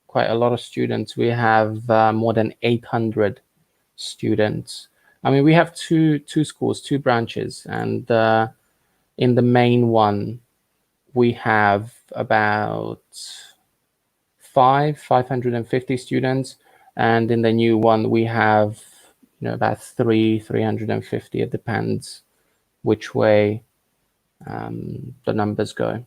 quite a lot of students. We have more than 800 students. I mean, we have two schools, two branches. And in the main one, we have about 550 students. And in the new one, we have about 350. It depends which way the numbers go.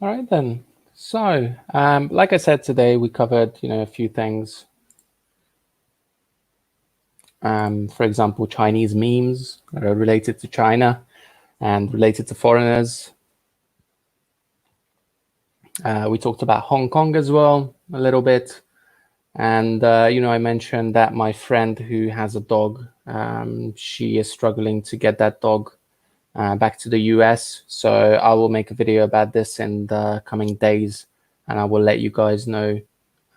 All right then. So, like I said today, we covered a few things. For example, Chinese memes related to China and related to foreigners. We talked about Hong Kong as well a little bit, and I mentioned that my friend who has a dog, she is struggling to get that dog back to the US. So I will make a video about this in the coming days, and I will let you guys know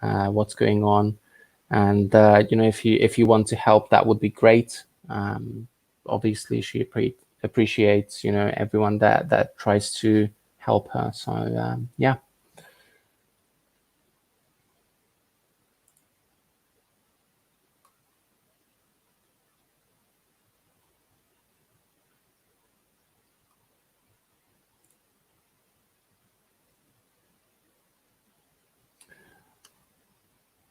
what's going on. And if you want to help, that would be great. Obviously, she appreciates everyone that tries to help her. So yeah.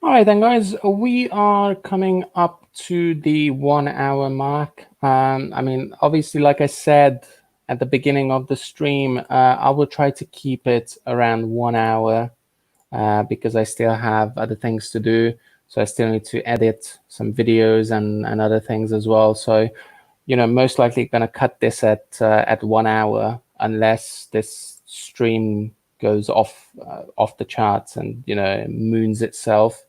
All right, then, guys, we are coming up to the 1 hour mark. I mean, obviously, like I said at the beginning of the stream, I will try to keep it around 1 hour because I still have other things to do. So I still need to edit some videos and other things as well. So, most likely going to cut this at 1 hour unless this stream goes off the charts and moons itself.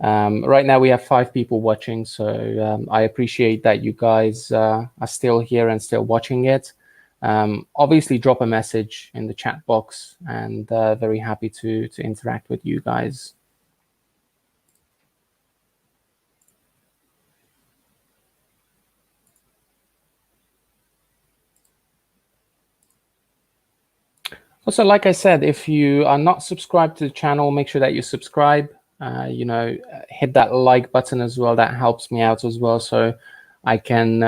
Right now we have 5 people watching, so I appreciate that you guys are still here and still watching it. Obviously, drop a message in the chat box, and very happy to interact with you guys. Also, like I said, if you are not subscribed to the channel, make sure that you subscribe. Hit that like button as well. That helps me out as well, so I can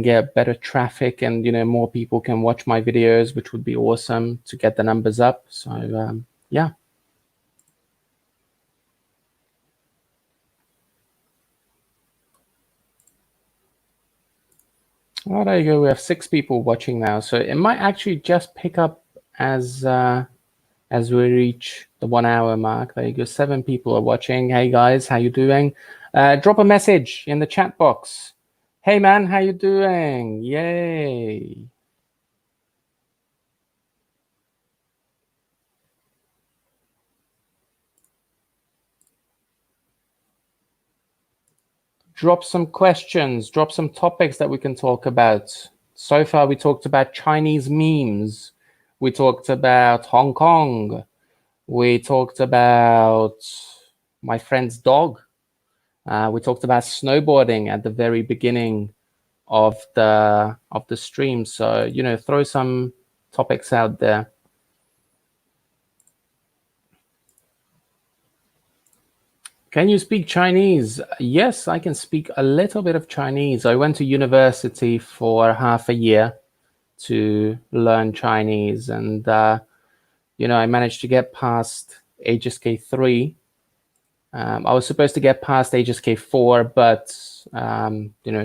get better traffic and more people can watch my videos, which would be awesome to get the numbers up. So yeah. Oh, there you go. We have 6 people watching now, so it might actually just pick up as we reach the 1 hour mark. There you go. 7 people are watching. Hey guys, how you doing? Drop a message in the chat box. Hey man, how you doing? Yay. Drop some questions, drop some topics that we can talk about. So far, we talked about Chinese memes. We talked about Hong Kong. We talked about my friend's dog. We talked about snowboarding at the very beginning of the stream. So, throw some topics out there. Can you speak Chinese? Yes, I can speak a little bit of Chinese. I went to university for half a year to learn Chinese, and I managed to get past HSK 3. I was supposed to get past HSK4, but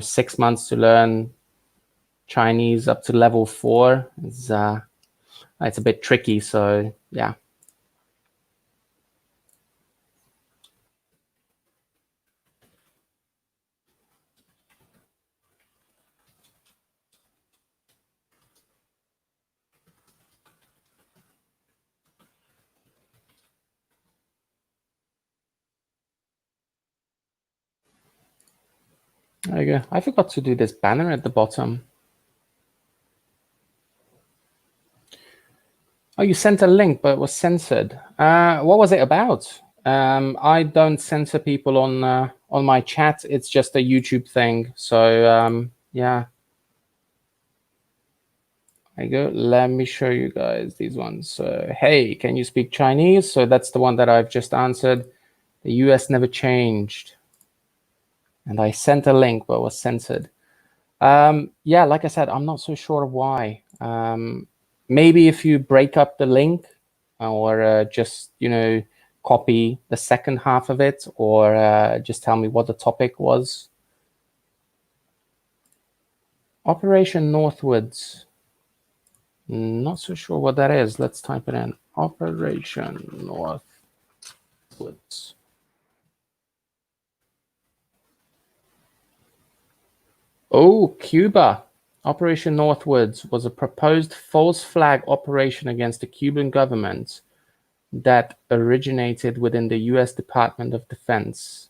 6 months to learn Chinese up to level 4 is it's a bit tricky. So yeah. There you go. I forgot to do this banner at the bottom. Oh, you sent a link, but it was censored. What was it about? I don't censor people on my chat. It's just a YouTube thing. So yeah. There you go. Let me show you guys these ones. So, hey, can you speak Chinese? So that's the one that I've just answered. The US never changed. And I sent a link, but it was censored. Yeah, like I said, I'm not so sure why. Maybe if you break up the link or just, copy the second half of it, or just tell me what the topic was. Operation Northwards. Not so sure what that is. Let's type it in. Operation Northwards. Oh, Cuba. Operation Northwards was a proposed false flag operation against the Cuban government that originated within the US Department of Defense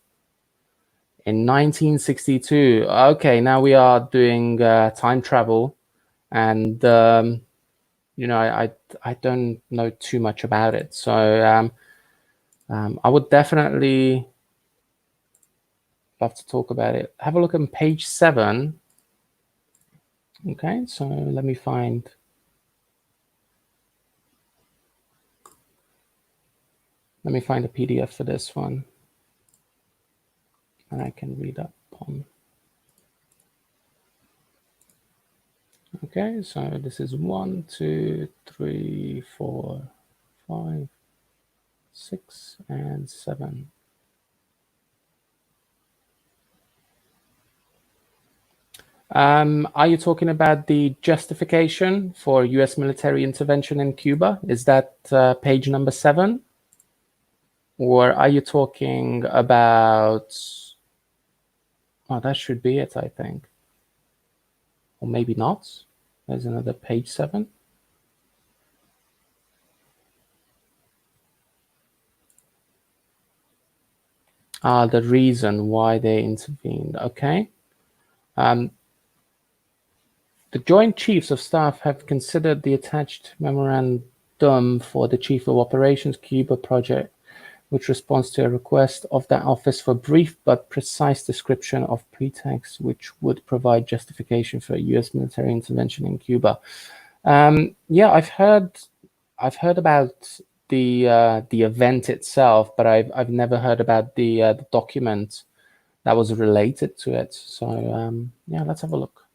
in 1962. Okay, now we are doing time travel, and I don't know too much about it. So I would definitely love to talk about it. Have a look on page 7. Okay, so let me find. Let me find a PDF for this one, and I can read up on. Okay, so this is 1, 2, 3, 4, 5, 6, and 7. Are you talking about the justification for US military intervention in Cuba? Is that page number 7? Or are you talking about... Oh, that should be it, I think. Or maybe not. There's another page 7. The reason why they intervened. Okay. The Joint Chiefs of Staff have considered the attached memorandum for the Chief of Operations Cuba project, which responds to a request of that office for brief but precise description of pretext which would provide justification for a U.S. military intervention in Cuba. Yeah, I've heard about the event itself, but I've never heard about the document that was related to it. So yeah, let's have a look.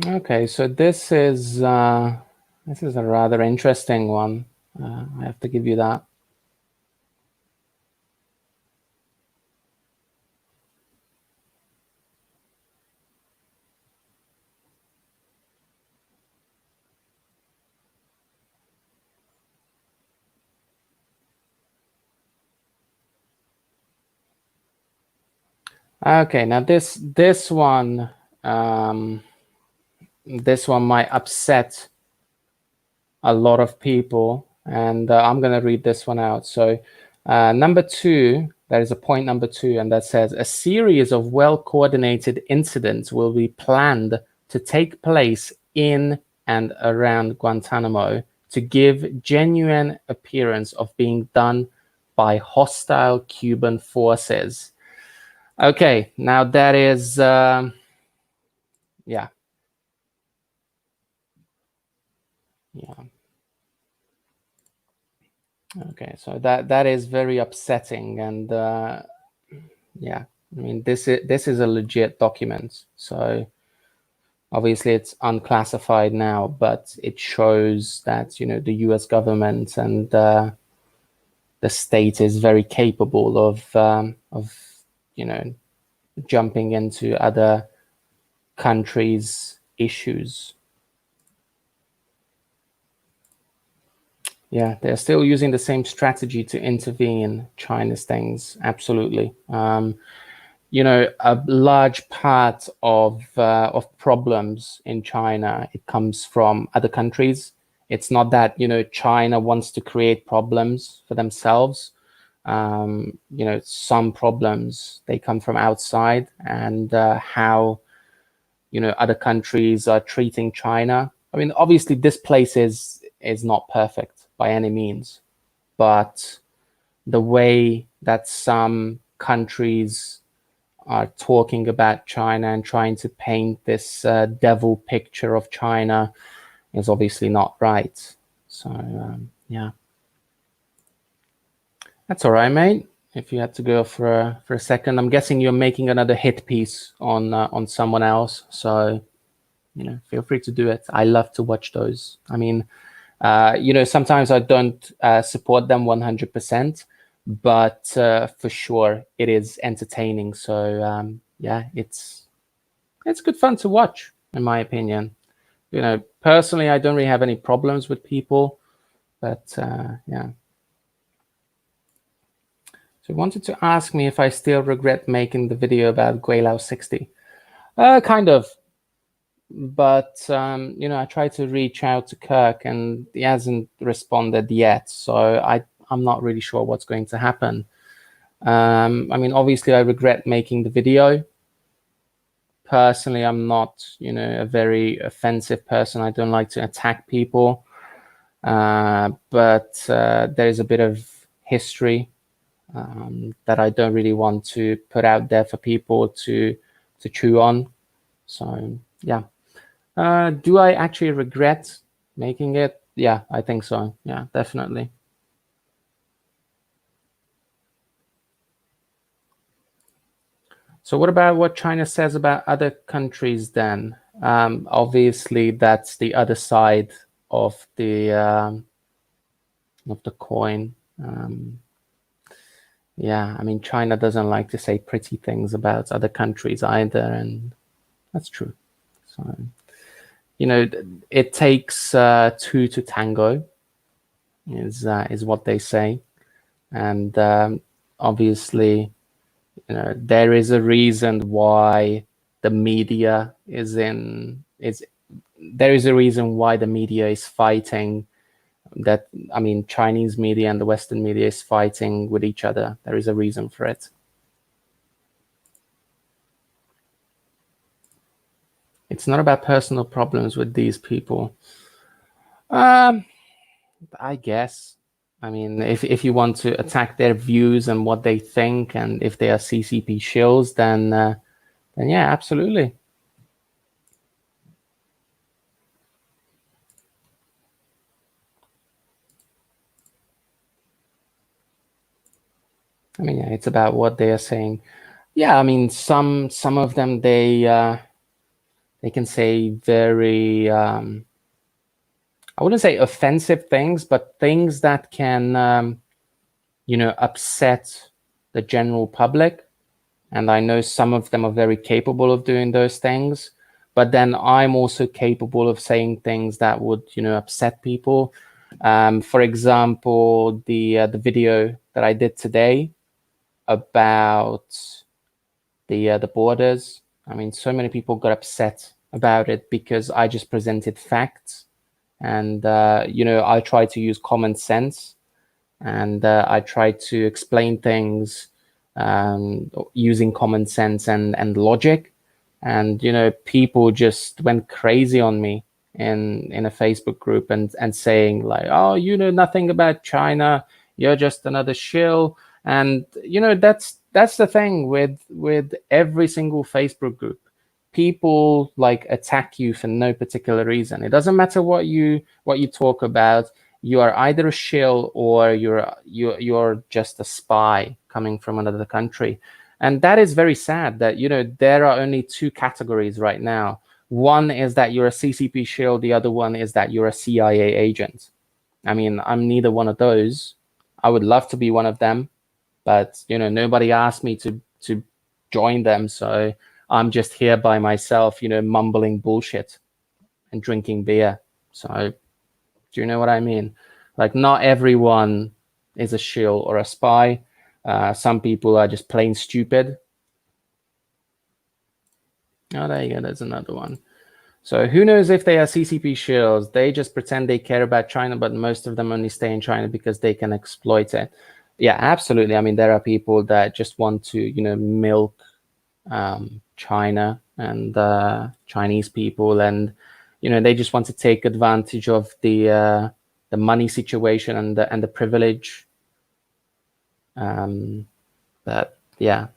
Okay, so this is a rather interesting one. I have to give you that. Okay, now this one might upset a lot of people, and I'm going to read this one out. So number 2, there is a point number 2, and that says a series of well-coordinated incidents will be planned to take place in and around Guantanamo to give genuine appearance of being done by hostile Cuban forces. Okay, now that is Yeah. Okay, so that is very upsetting, and yeah, I mean, this is a legit document, so obviously it's unclassified now, but it shows that the U.S. government and the state is very capable of jumping into other countries' issues. Yeah, they're still using the same strategy to intervene in China's things. Absolutely. A large part of problems in China, it comes from other countries. It's not that China wants to create problems for themselves. Some problems, they come from outside, and how other countries are treating China. I mean, obviously this place is not perfect by any means, but the way that some countries are talking about China and trying to paint this devil picture of China is obviously not right. So yeah, that's all right, mate. If you had to go for a second, I'm guessing you're making another hit piece on someone else. So feel free to do it. I love to watch those. I mean, sometimes I don't support them 100%, but for sure it is entertaining. So yeah, it's good fun to watch, in my opinion. Personally, I don't really have any problems with people, but yeah. So you wanted to ask me if I still regret making the video about Guilao 60. Kind of. But I tried to reach out to Kirk, and he hasn't responded yet. So I'm not really sure what's going to happen. I mean, obviously, I regret making the video. Personally, I'm not, a very offensive person. I don't like to attack people. But there's a bit of history that I don't really want to put out there for people to chew on. So yeah. Do I actually regret making it? Yeah, I think so. Yeah, definitely. So what about what China says about other countries then? Obviously, that's the other side of the coin. Yeah, I mean, China doesn't like to say pretty things about other countries either, and that's true. So, it takes two to tango, is what they say, and obviously, there is a reason why the media there is a reason why the media is fighting. That, I mean, Chinese media and the Western media is fighting with each other. There is a reason for it. It's not about personal problems with these people. I guess. I mean, if you want to attack their views and what they think, and if they are CCP shills, then yeah, absolutely. I mean, yeah, it's about what they are saying. Yeah, I mean, some of them, they can say very I wouldn't say offensive things, but things that can upset the general public. And I know some of them are very capable of doing those things, but then I'm also capable of saying things that would upset people. For example, the video that I did today about the borders. I mean, so many people got upset about it because I just presented facts, and I try to use common sense, and I try to explain things using common sense and logic, and people just went crazy on me in a Facebook group and saying like, oh, you know nothing about China, you're just another shill. And that's the thing with every single Facebook group. people like attack you for no particular reason. It doesn't matter what you talk about. You are either a shill or you're just a spy coming from another country. And that is very sad that, you know, there are only two categories right now. One is that you're a CCP shill. The other one is that you're a CIA agent. I mean, I'm neither one of those. I would love to be one of them, but, you know, nobody asked me to join them. So I'm just here by myself, you know, mumbling bullshit and drinking beer. So do you know what I mean? Like, not everyone is a shill or a spy. Some people are just plain stupid. Oh, there you go. There's another one. So who knows if they are CCP shills? They just pretend they care about China, but most of them only stay in China because they can exploit it. Yeah, absolutely. I mean, there are people that just want to, you know, milk China and Chinese people, and, you know, they just want to take advantage of the money situation and the privilege. But yeah.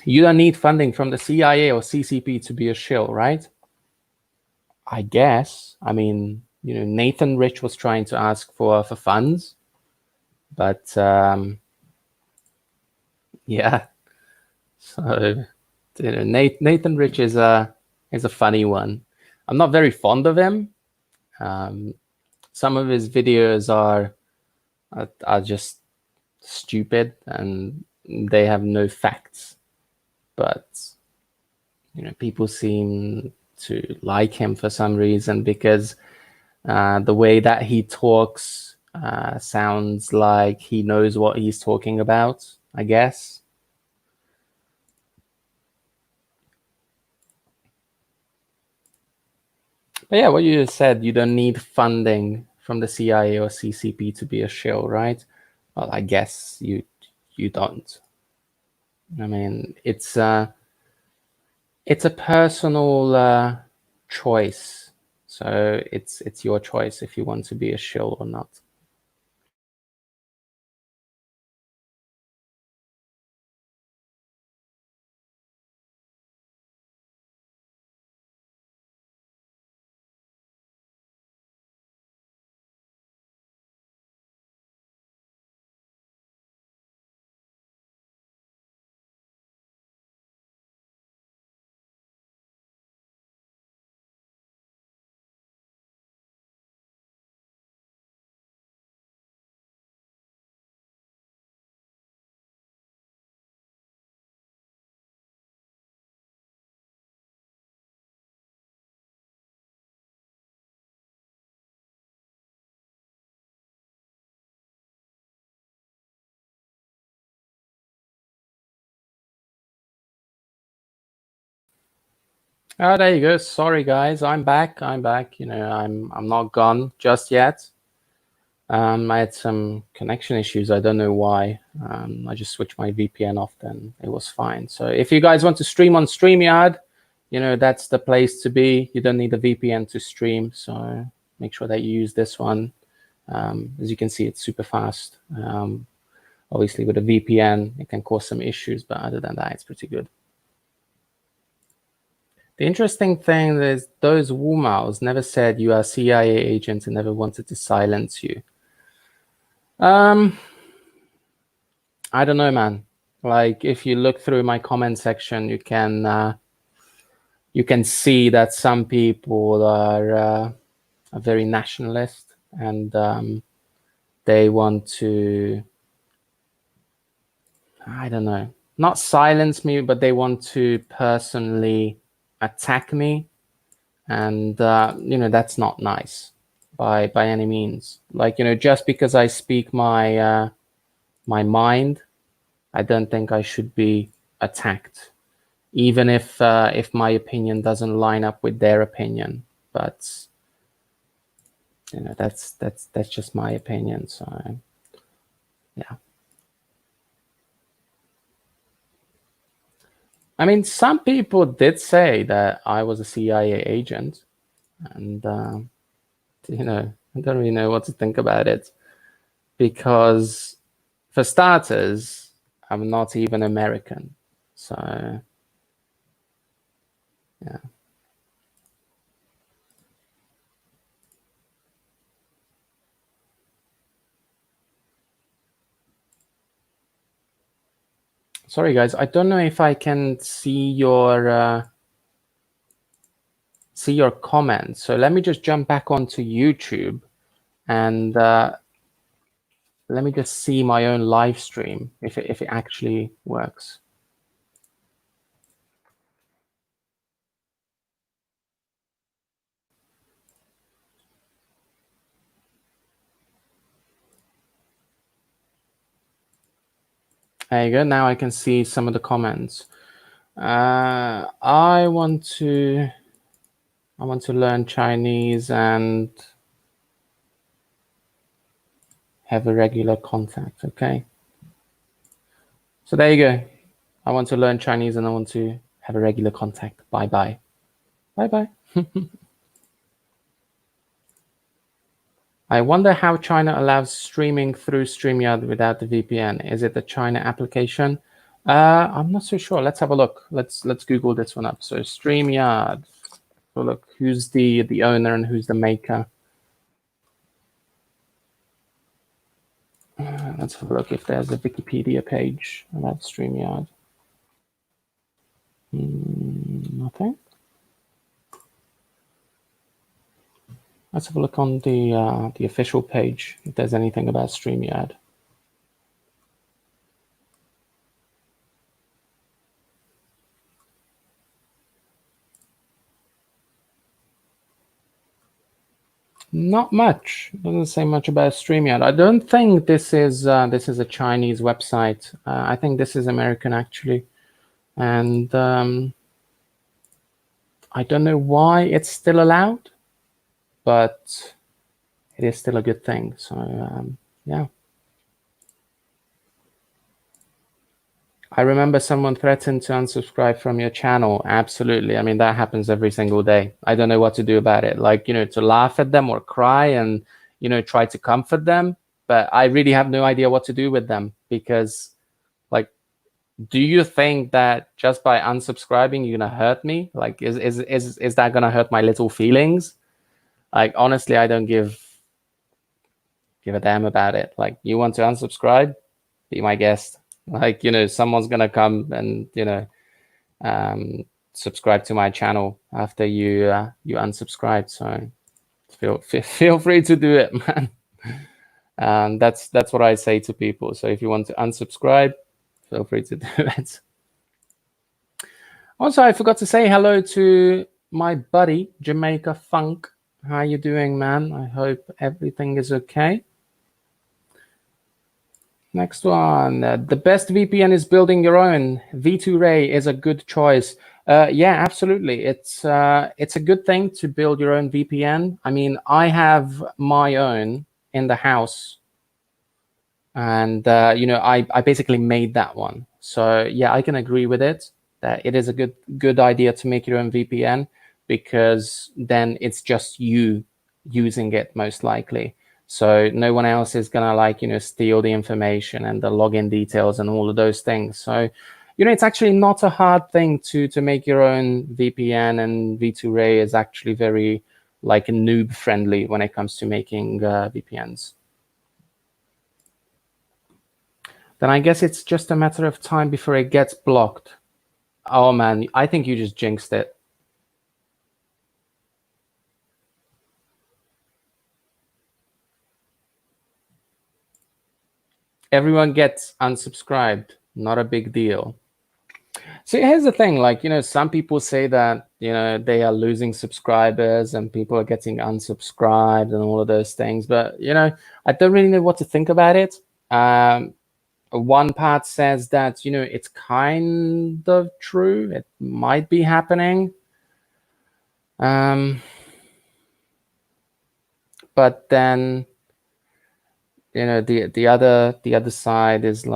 You don't need funding from the CIA or CCP to be a shill, right? I guess. I mean, you know, Nathan Rich was trying to ask for funds, but yeah. So, you know, Nathan Rich is a funny one. I'm not very fond of him. Some of his videos are just stupid and they have no facts. But, you know, people seem to like him for some reason because the way that he talks sounds like he knows what he's talking about, I guess. But yeah, what you just said, you don't need funding from the CIA or CCP to be a shill, right? Well, I guess you don't. I mean, it's a personal choice. So it's your choice if you want to be a shill or not. Oh, there you go. Sorry, guys. I'm back. You know, I'm not gone just yet. I had some connection issues. I don't know why. I just switched my VPN off, then it was fine. So if you guys want to stream on StreamYard, you know, that's the place to be. You don't need a VPN to stream. So make sure that you use this one. As you can see, it's super fast. Obviously, with a VPN, it can cause some issues, but other than that, it's pretty good. The interesting thing is those Wumaos never said you are CIA agents and never wanted to silence you. I don't know, man. Like, if you look through my comment section, you can see that some people are very nationalist, and they want to, I don't know, not silence me, but they want to personally attack me, and you know, that's not nice by any means. Like, you know, just because I speak my my mind, I don't think I should be attacked, even if my opinion doesn't line up with their opinion. But, you know, that's just my opinion. So yeah. I mean, some people did say that I was a CIA agent, and you know, I don't really know what to think about it, because for starters, I'm not even American. So, yeah. Sorry, guys. I don't know if I can see your comments. So let me just jump back onto YouTube and let me just see my own live stream if it actually works. There you go. Now I can see some of the comments. I want to learn Chinese and have a regular contact. Okay. So there you go. I want to learn Chinese and I want to have a regular contact. Bye bye. Bye bye. I wonder how China allows streaming through StreamYard without the VPN. Is it the China application? I'm not so sure. Let's have a look. Let's Google this one up. So StreamYard. So look, who's the owner and who's the maker? Let's have a look if there's a Wikipedia page about StreamYard. Nothing. Let's have a look on the official page if there's anything about StreamYard. Not much. It doesn't say much about StreamYard. I don't think this is a Chinese website. I think this is American actually, and I don't know why it's still allowed, but it is still a good thing. So yeah. I remember someone threatened to unsubscribe from your channel. Absolutely. I mean, that happens every single day. I don't know what to do about it. Like, to laugh at them or cry and, try to comfort them. But I really have no idea what to do with them because, like, do you think that just by unsubscribing, you're going to hurt me? Like, is that going to hurt my little feelings? Like, honestly, I don't give a damn about it. Like, you want to unsubscribe? Be my guest. Like, someone's gonna come and subscribe to my channel after you unsubscribe. So feel free to do it, man. That's what I say to people. So if you want to unsubscribe, feel free to do it. Also, I forgot to say hello to my buddy Jamaica Funk. How you doing, man? I hope everything is okay. Next one, the best VPN is building your own. V2Ray is a good choice. Yeah, absolutely. It's a good thing to build your own VPN. I mean, I have my own in the house, and I basically made that one. So yeah, I can agree with it that it is a good idea to make your own VPN because then it's just you using it most likely. So no one else is gonna steal the information and the login details and all of those things. So, it's actually not a hard thing to make your own VPN, and V2Ray is actually very noob friendly when it comes to making VPNs. Then I guess it's just a matter of time before it gets blocked. Oh man, I think you just jinxed it. Everyone gets unsubscribed. Not a big deal. So here's the thing, some people say that, they are losing subscribers and people are getting unsubscribed and all of those things. But, I don't really know what to think about it. One part says that, it's kind of true. It might be happening. But then, the other side is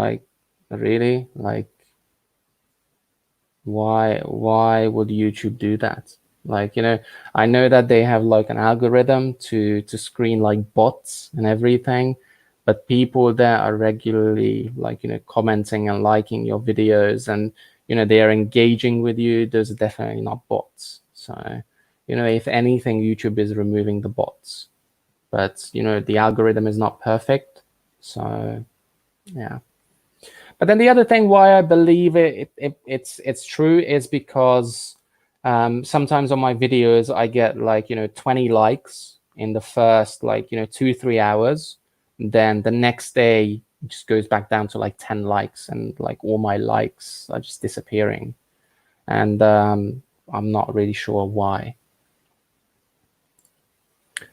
really why would YouTube do that? I know that they have an algorithm to screen bots and everything, but people that are regularly like, commenting and liking your videos, and they are engaging with you, those are definitely not bots. So if anything, YouTube is removing the bots, but the algorithm is not perfect. So yeah. But then the other thing why I believe it's true is because sometimes on my videos I get like 20 likes in the first like 2-3 hours. Then the next day it just goes back down to like 10 likes, and like all my likes are just disappearing, and I'm not really sure why.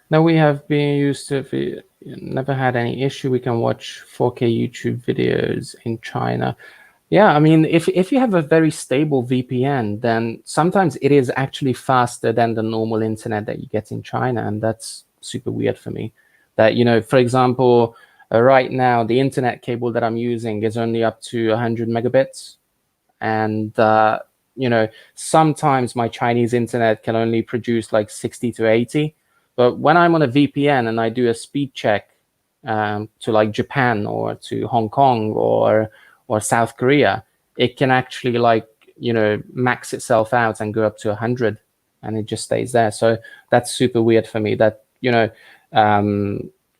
Now we have been used to, never had any issue. We can watch 4K YouTube videos in China. Yeah, I mean, if you have a very stable VPN, then sometimes it is actually faster than the normal internet that you get in China, and that's super weird for me. That, for example, right now, the internet cable that I'm using is only up to 100 megabits. And, sometimes my Chinese internet can only produce like 60 to 80. But when I'm on a VPN and I do a speed check to like Japan or to Hong Kong or South Korea, it can actually like, max itself out and go up to 100, and it just stays there. So that's super weird for me that,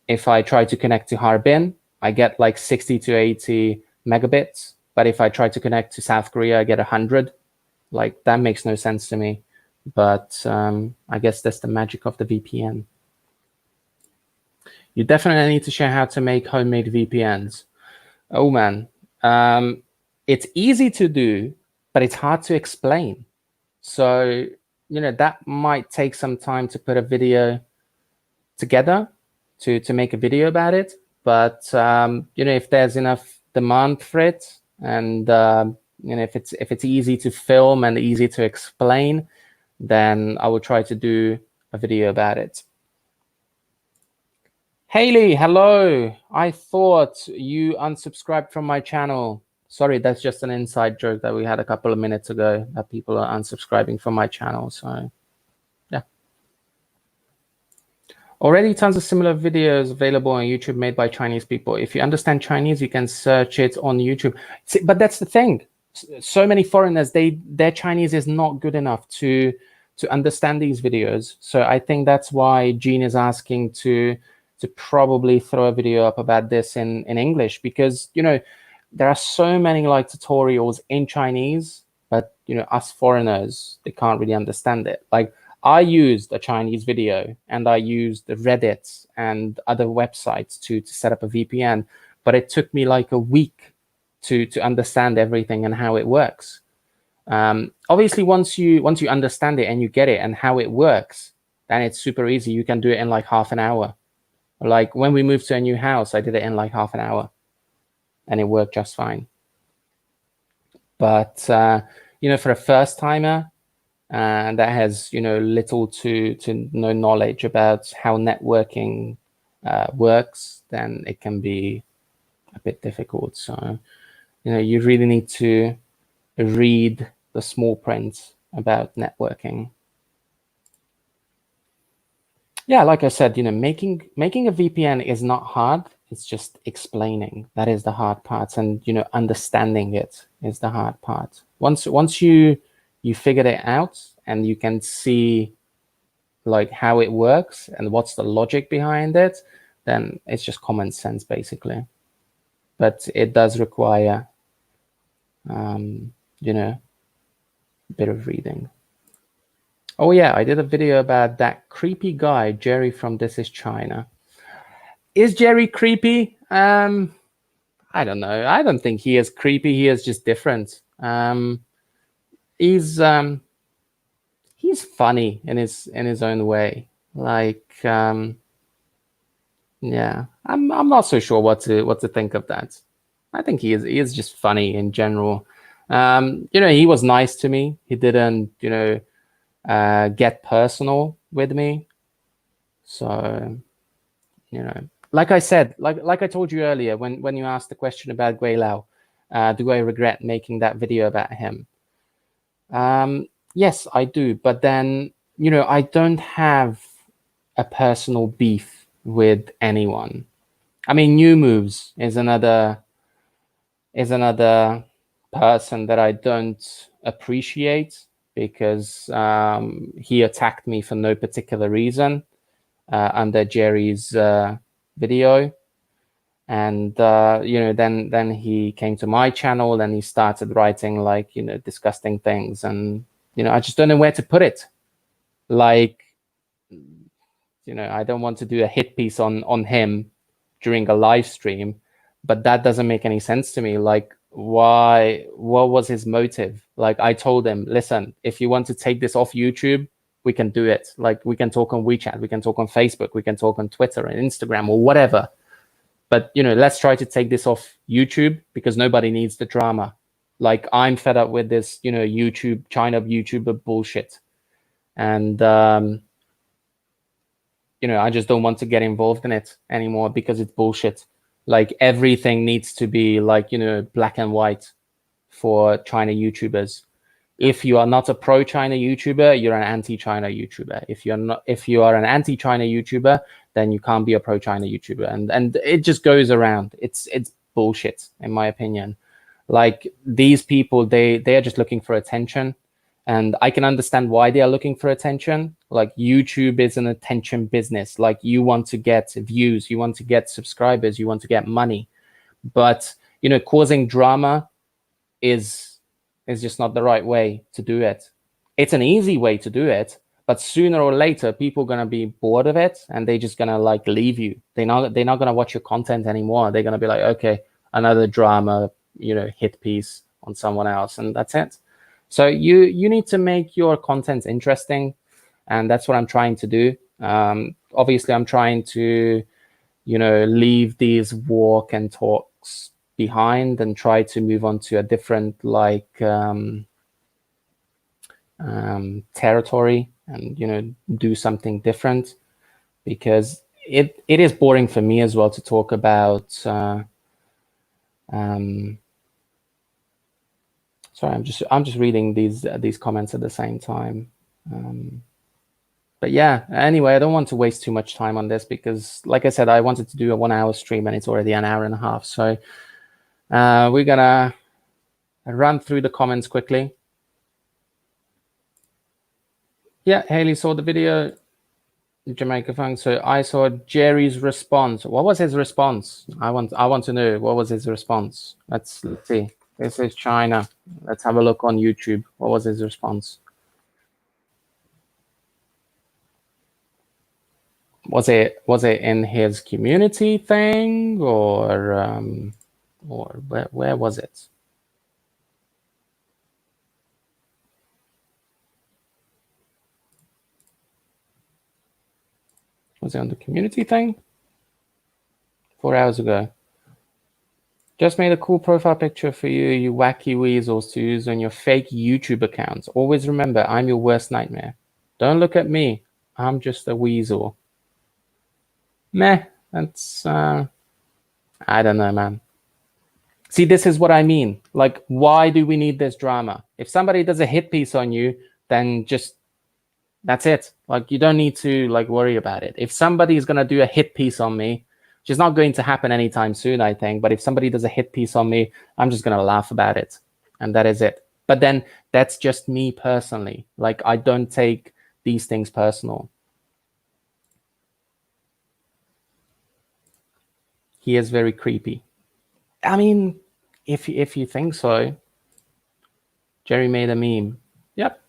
if I try to connect to Harbin, I get like 60 to 80 megabits. But if I try to connect to South Korea, I get 100. Like, that makes no sense to me. But I guess that's the magic of the VPN. You definitely need to share how to make homemade VPNs. Oh, man. It's easy to do, but it's hard to explain. So, that might take some time to put a video together, to make a video about it. But, if there's enough demand for it, and if it's easy to film and easy to explain, then I will try to do a video about it. Haley, hello. I thought you unsubscribed from my channel. Sorry, that's just an inside joke that we had a couple of minutes ago, that people are unsubscribing from my channel. So yeah. Already tons of similar videos available on YouTube made by Chinese people. If you understand Chinese, you can search it on YouTube. See, but that's the thing. So many foreigners, their Chinese is not good enough to understand these videos. So I think that's why Jean is asking to probably throw a video up about this in English, because there are so many like tutorials in Chinese, but us foreigners, they can't really understand it. Like, I used a Chinese video and I used Reddit and other websites to set up a VPN, but it took me like a week to understand everything and how it works. Obviously, once you understand it and you get it and how it works, then it's super easy. You can do it in like half an hour. Like when we moved to a new house, I did it in like half an hour, and it worked just fine. But for a first timer that has little to no knowledge about how networking works, then it can be a bit difficult. So you really need to read the small print about networking. Yeah, like I said, making a VPN is not hard. It's just explaining. That is the hard part, and understanding it is the hard part. Once you figured it out and you can see like how it works and what's the logic behind it, then it's just common sense basically. But it does require a bit of reading. Oh yeah, I did a video about that creepy guy, Jerry from This Is China. Is Jerry creepy? I don't know. I don't think he is creepy. He is just different. He's funny in his own way. Like, yeah, I'm not so sure what to think of that. I think he is just funny in general. He was nice to me. He didn't get personal with me. So like I said, like I told you earlier, when you asked the question about Gui Lao, do I regret making that video about him? Yes, I do. But then, I don't have a personal beef with anyone. I mean, New Moves is another person that I don't appreciate, because he attacked me for no particular reason under Jerry's video. And then he came to my channel and he started writing like disgusting things, and I just don't know where to put it. Like, I don't want to do a hit piece on him during a live stream, but that doesn't make any sense to me. Like, why? What was his motive? Like, I told him, listen, if you want to take this off YouTube, we can do it. Like, we can talk on WeChat, we can talk on Facebook, we can talk on Twitter and Instagram or whatever. But let's try to take this off YouTube, because nobody needs the drama. Like, I'm fed up with this, YouTube, China YouTuber bullshit. And I just don't want to get involved in it anymore, because it's bullshit. Like, everything needs to be like, black and white for China YouTubers. If you are not a pro-China YouTuber, you're an anti-China YouTuber. If you are an anti-China YouTuber, then you can't be a pro-China YouTuber. And it just goes around. It's bullshit, in my opinion. Like, these people, they are just looking for attention. And I can understand why they are looking for attention. Like, YouTube is an attention business. Like, you want to get views, you want to get subscribers, you want to get money. But, causing drama is just not the right way to do it. It's an easy way to do it, but sooner or later, people are going to be bored of it, and they're just going to like leave you. They're not going to watch your content anymore. They're going to be like, okay, another drama, hit piece on someone else, and that's it. So you need to make your content interesting, and that's what I'm trying to do. Obviously, I'm trying to, leave these walk and talks behind and try to move on to a different territory, and do something different, because it is boring for me as well to talk about sorry, I'm just reading these comments at the same time. But yeah, anyway, I don't want to waste too much time on this, because like I said, I wanted to do a 1 hour stream and it's already an hour and a half. So we're gonna run through the comments quickly. Yeah, Haley saw the video, Jamaica Funk. So I saw Jerry's response. What was his response? I want to know, what was his response? Let's see. This is China. Let's have a look on YouTube. What was his response? Was it in his community thing, or where was it? Was it on the community thing? 4 hours ago. Just made a cool profile picture for you, you wacky weasels, to use on your fake YouTube accounts. Always remember, I'm your worst nightmare. Don't look at me. I'm just a weasel. Meh, that's, I don't know, man. See, this is what I mean. Like, why do we need this drama? If somebody does a hit piece on you, then just, that's it. Like, you don't need to like worry about it. If somebody is going to do a hit piece on me, which is not going to happen anytime soon, I think, but if somebody does a hit piece on me, I'm just going to laugh about it. And that is it. But then that's just me personally. Like, I don't take these things personal. He is very creepy. I mean, if you think so, Jerry made a meme. Yep.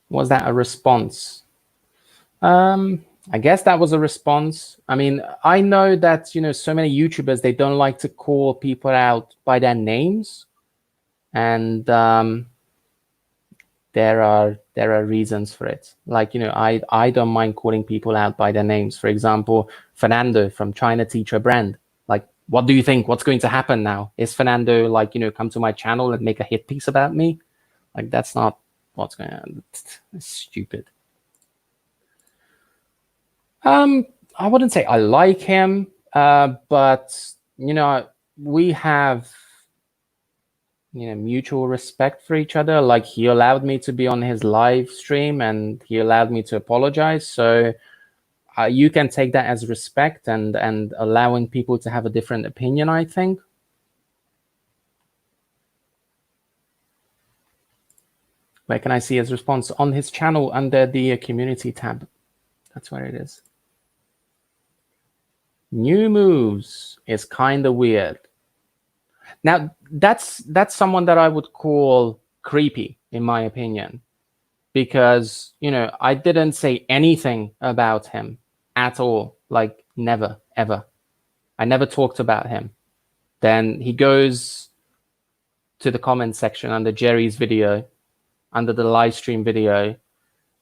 Was that a response? I guess that was a response. I mean, I know that, so many YouTubers, they don't like to call people out by their names. And there are reasons for it. Like, I don't mind calling people out by their names. For example, Fernando from China Teacher Brand. Like, what do you think? What's going to happen now? Is Fernando like, come to my channel and make a hit piece about me? Like, that's not what's going on. It's stupid. I wouldn't say I like him, but we have mutual respect for each other. Like, he allowed me to be on his live stream and he allowed me to apologize. So you can take that as respect and allowing people to have a different opinion, I think. Where can I see his response? On his channel under the community tab. That's where it is. New moves is kind of weird. Now, that's someone that I would call creepy, in my opinion, because, you know, I didn't say anything about him at all. Like, never, ever. I never talked about him. Then he goes to the comment section under Jerry's video, under the live stream video,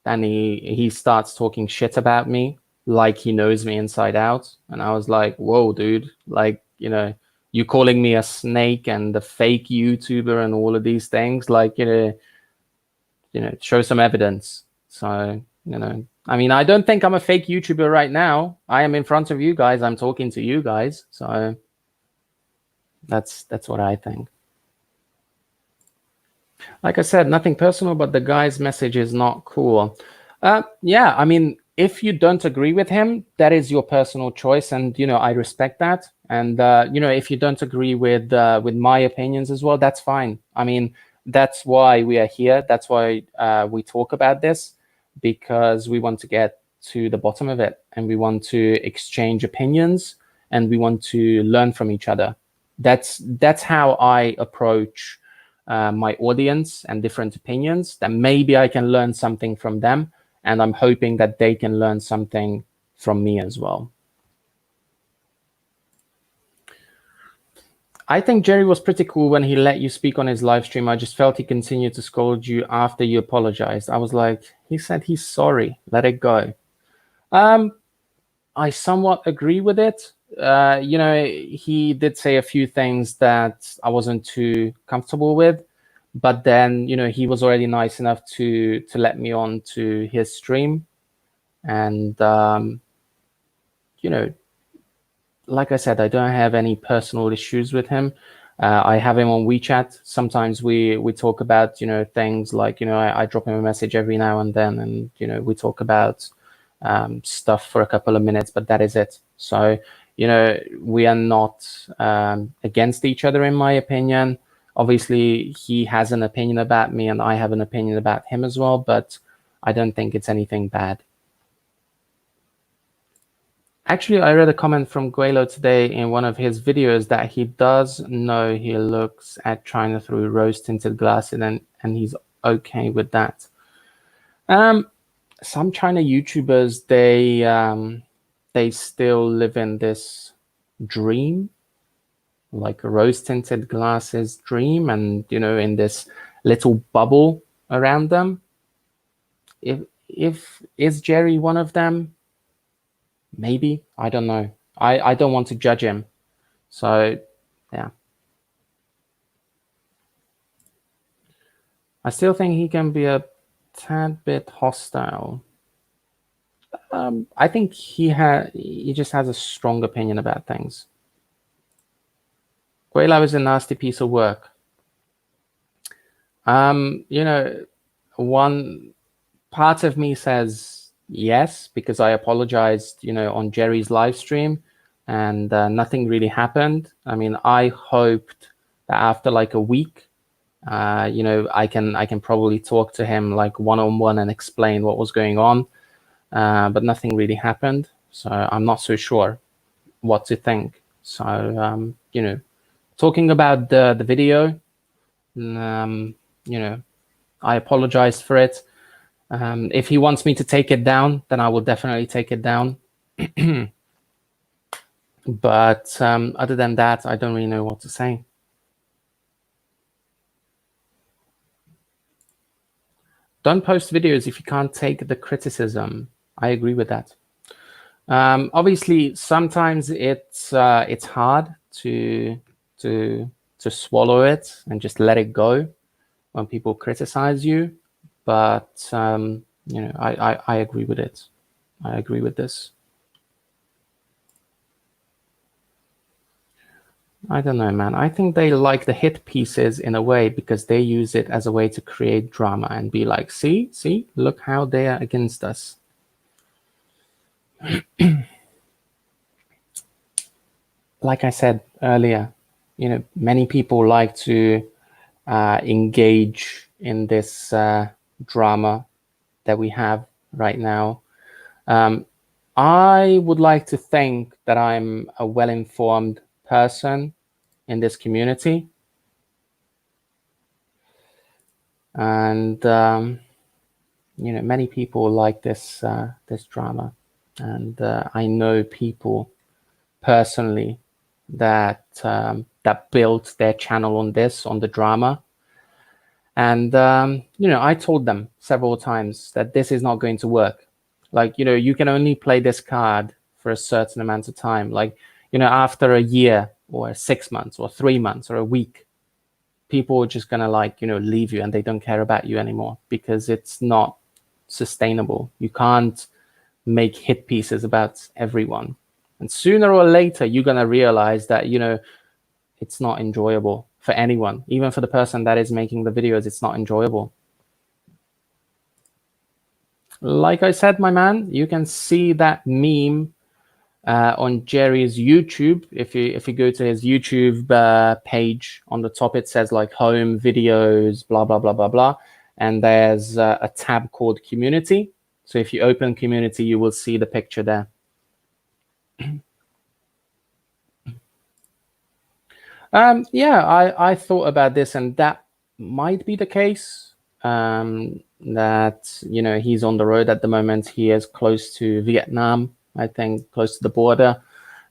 and he starts talking shit about me like he knows me inside out. And I was like, whoa, dude, like, you know, you calling me a snake and a fake YouTuber and all of these things, like, you know, show some evidence. So, you know, I mean, I don't think I'm a fake YouTuber right now. I am in front of you guys. I'm talking to you guys. So that's what I think. Like I said, nothing personal, but the guy's message is not cool. Yeah, I mean, if you don't agree with him, that is your personal choice, and, you know, I respect that. And you know, if you don't agree with my opinions as well, that's fine. I mean, that's why we are here. That's why we talk about this, because we want to get to the bottom of it, and we want to exchange opinions, and we want to learn from each other. That's how I approach my audience and different opinions, that maybe I can learn something from them, and I'm hoping that they can learn something from me as well. I think Jerry was pretty cool when he let you speak on his live stream. I just felt he continued to scold you after you apologized. I was like, he said he's sorry, let it go. I somewhat agree with it. You know, he did say a few things that I wasn't too comfortable with, but then, you know, he was already nice enough to let me on to his stream. And, you know, like I said, I don't have any personal issues with him. I have him on WeChat. Sometimes we talk about, you know, things like, you know, I drop him a message every now and then, and, you know, we talk about stuff for a couple of minutes, but that is it. So, you know, we are not against each other, in my opinion. Obviously, he has an opinion about me, and I have an opinion about him as well, but I don't think it's anything bad. Actually, I read a comment from Guelo today in one of his videos that he does know he looks at China through rose-tinted glasses, and he's okay with that. Some China YouTubers, they still live in this dream, like a rose-tinted glasses dream, and, you know, in this little bubble around them. Is Jerry one of them? Maybe. I don't know. I don't want to judge him. So, yeah. I still think he can be a tad bit hostile. I think he just has a strong opinion about things. Guelo is a nasty piece of work. You know, one part of me says yes, because I apologized, you know, on Jerry's live stream, and nothing really happened. I mean, I hoped that after like a week, you know, I can probably talk to him like one-on-one and explain what was going on, but nothing really happened. So I'm not so sure what to think. So, you know, talking about the video, you know, I apologized for it. If he wants me to take it down, then I will definitely take it down. But other than that, I don't really know what to say. Don't post videos if you can't take the criticism. I agree with that. Obviously, sometimes it's hard to swallow it and just let it go when people criticize you. But you know, I agree with it. I agree with this. I don't know, man. I think they like the hit pieces in a way because they use it as a way to create drama and be like, see, look how they are against us. Like I said earlier, many people like to engage in this drama that we have right now. I would like to think that I'm a well-informed person in this community. And, many people like this drama. And I know people personally that that built their channel on the drama. And, I told them several times that this is not going to work. Like, you can only play this card for a certain amount of time. Like, after a year or 6 months or 3 months or a week, people are just going to leave you and they don't care about you anymore because it's not sustainable. You can't make hit pieces about everyone. And sooner or later, you're going to realize that, it's not enjoyable for anyone. Even for the person that is making the videos, it's not enjoyable. Like I said, my man, you can see that meme on Jerry's YouTube. If you go to his YouTube page, on the top it says like home videos, blah blah blah blah blah, and there's a tab called community. So if you open community, you will see the picture there. Yeah, I thought about this, and that might be the case. That he's on the road at the moment. He is close to Vietnam, I think, close to the border.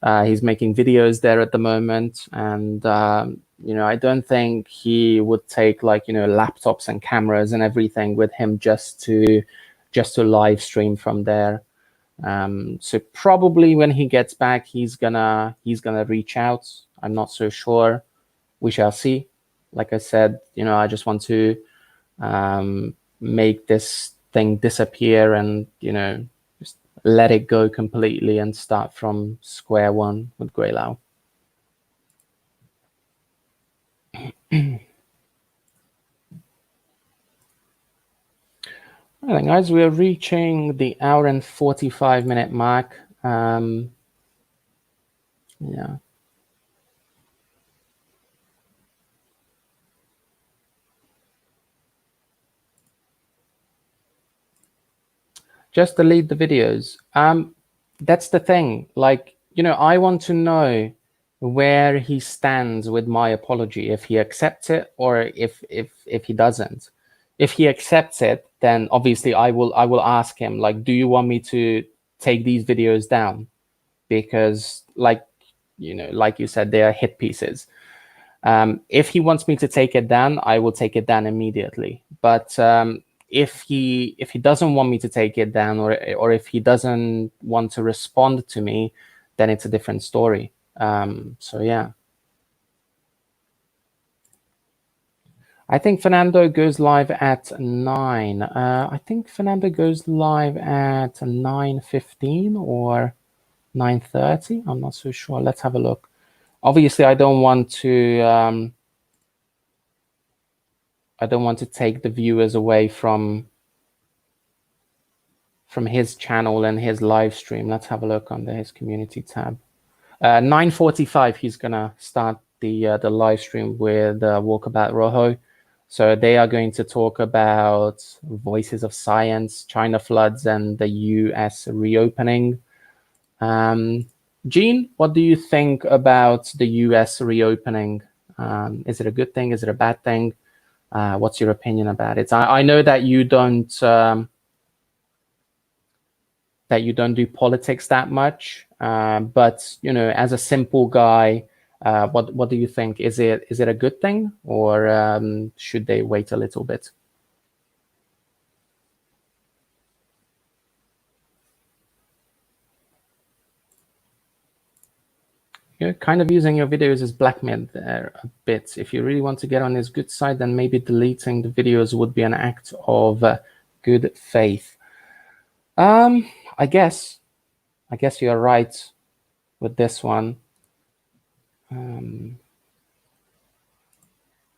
He's making videos there at the moment, and I don't think he would take laptops and cameras and everything with him just to live stream from there. So probably when he gets back, he's gonna reach out. I'm not so sure. We shall see. Like I said, I just want to make this thing disappear and just let it go completely and start from square one with Greylau. All right, guys, we are reaching the hour and 45-minute mark. Yeah. Just delete the videos. That's the thing. Like, I want to know where he stands with my apology, if he accepts it or if he doesn't. If he accepts it, then obviously I will ask him, like, do you want me to take these videos down? Because like you said, they are hit pieces. If he wants me to take it down, I will take it down immediately. But if he doesn't want me to take it down, or if he doesn't want to respond to me, then it's a different story. So yeah. I think Fernando goes live at 9. I think Fernando goes live at 9:15 or 9:30. I'm not so sure. Let's have a look. Obviously, I don't want to take the viewers away from his channel and his live stream. Let's have a look under his community tab. 9:45, he's gonna start the live stream with Walkabout Rojo. So they are going to talk about Voices of Science, China floods, and the US reopening. Gene, what do you think about the US reopening? Is it a good thing? Is it a bad thing? What's your opinion about it? I know that you don't do politics that much, but as a simple guy, what do you think? Is it a good thing, or should they wait a little bit? You're kind of using your videos as blackmail there a bit. If you really want to get on his good side, then maybe deleting the videos would be an act of good faith. I guess you're right with this one.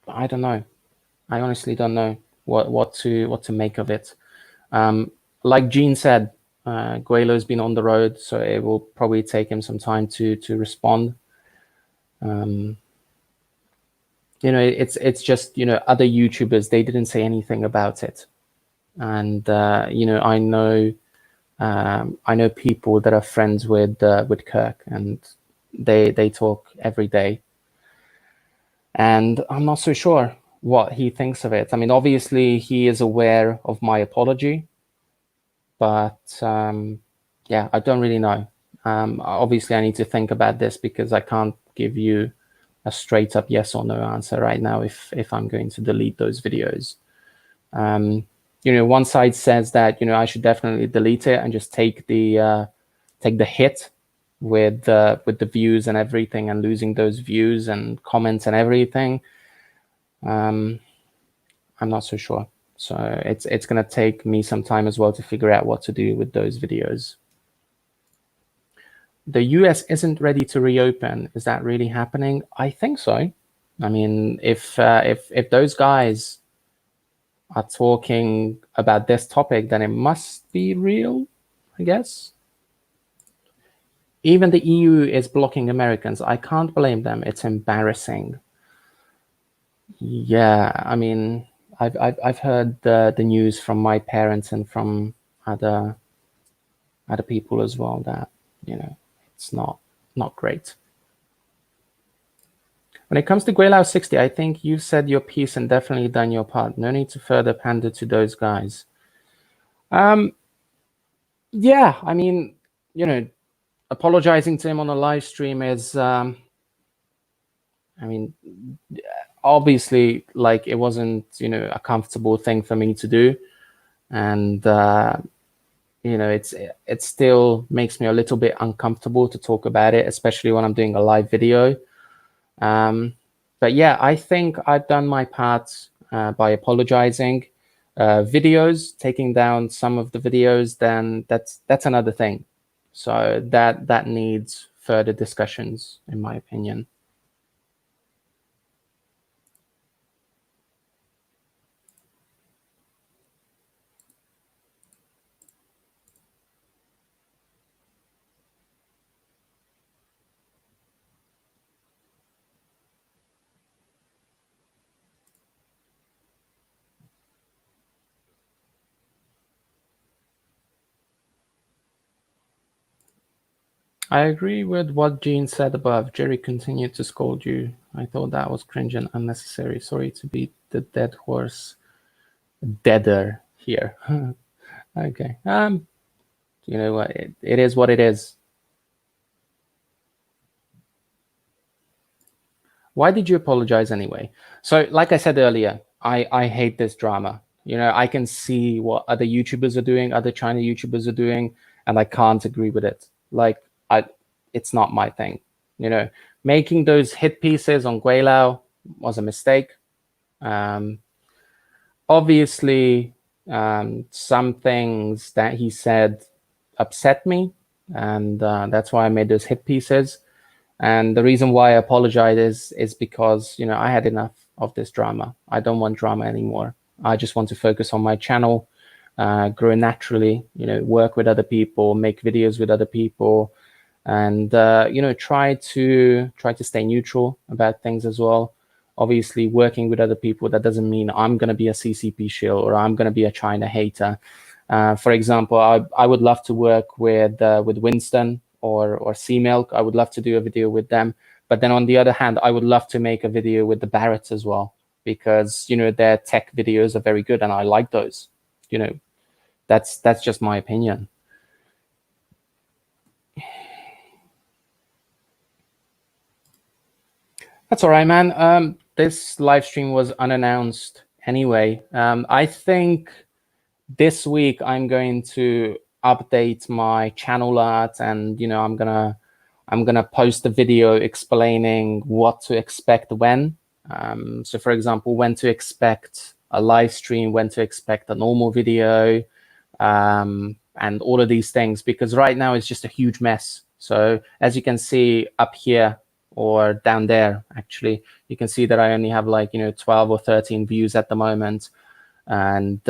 I don't know. I honestly don't know what to make of it. Like Gene said, Guelo's been on the road, so it will probably take him some time to respond. You know, it's just, you know, other YouTubers, they didn't say anything about it. And you know, I know people that are friends with Kirk, and they talk every day. And I'm not so sure what he thinks of it. I mean, obviously he is aware of my apology, but yeah, I don't really know. Obviously I need to think about this, because I can't give you a straight up yes or no answer right now if I'm going to delete those videos. You know, one side says that, you know, I should definitely delete it and just take the hit with the views and everything, and losing those views and comments and everything. I'm not so sure. So it's going to take me some time as well to figure out what to do with those videos. The US isn't ready to reopen. Is that really happening? I think so. I mean, if those guys are talking about this topic, then it must be real, I guess. Even the EU is blocking Americans. I can't blame them. It's embarrassing. Yeah, I mean, I've heard the news from my parents and from other people as well, that, you know, it's not great. When it comes to Guilao 60, I think you said your piece and definitely done your part. No need to further pander to those guys. Yeah, I mean, you know, apologizing to him on a live stream is, I mean, obviously, like, it wasn't, you know, a comfortable thing for me to do. And, you know, it still makes me a little bit uncomfortable to talk about it, especially when I'm doing a live video. But yeah, I think I've done my part by apologizing. Videos, taking down some of the videos, then that's another thing. So that needs further discussions, in my opinion. I agree with what Jean said above. Jerry continued to scold you. I thought that was cringe and unnecessary. Sorry to beat the dead horse deader here. Okay. You know what? It is what it is. Why did you apologize anyway? So, like I said earlier, I hate this drama. You know, I can see what other YouTubers are doing, other China YouTubers are doing, and I can't agree with it. Like, it's not my thing. You know, making those hit pieces on Guilao was a mistake. Obviously, some things that he said upset me, and that's why I made those hit pieces. And the reason why I apologize is because, you know, I had enough of this drama. I don't want drama anymore. I just want to focus on my channel, grow naturally, you know, work with other people, make videos with other people, and you know, try to stay neutral about things as well. Obviously, working with other people, that doesn't mean I'm going to be a CCP shill or I'm going to be a China hater. For example, I would love to work with Winston or Sea Milk. I would love to do a video with them. But then on the other hand, I would love to make a video with the Barretts as well, because, you know, their tech videos are very good and I like those. You know, that's just my opinion. That's all right, man. This live stream was unannounced anyway. I think this week I'm going to update my channel art, and, you know, I'm gonna post a video explaining what to expect when. So, for example, when to expect a live stream, when to expect a normal video, and all of these things, because right now it's just a huge mess. So as you can see up here, or down there, actually, you can see that I only have, like, you know, 12 or 13 views at the moment. And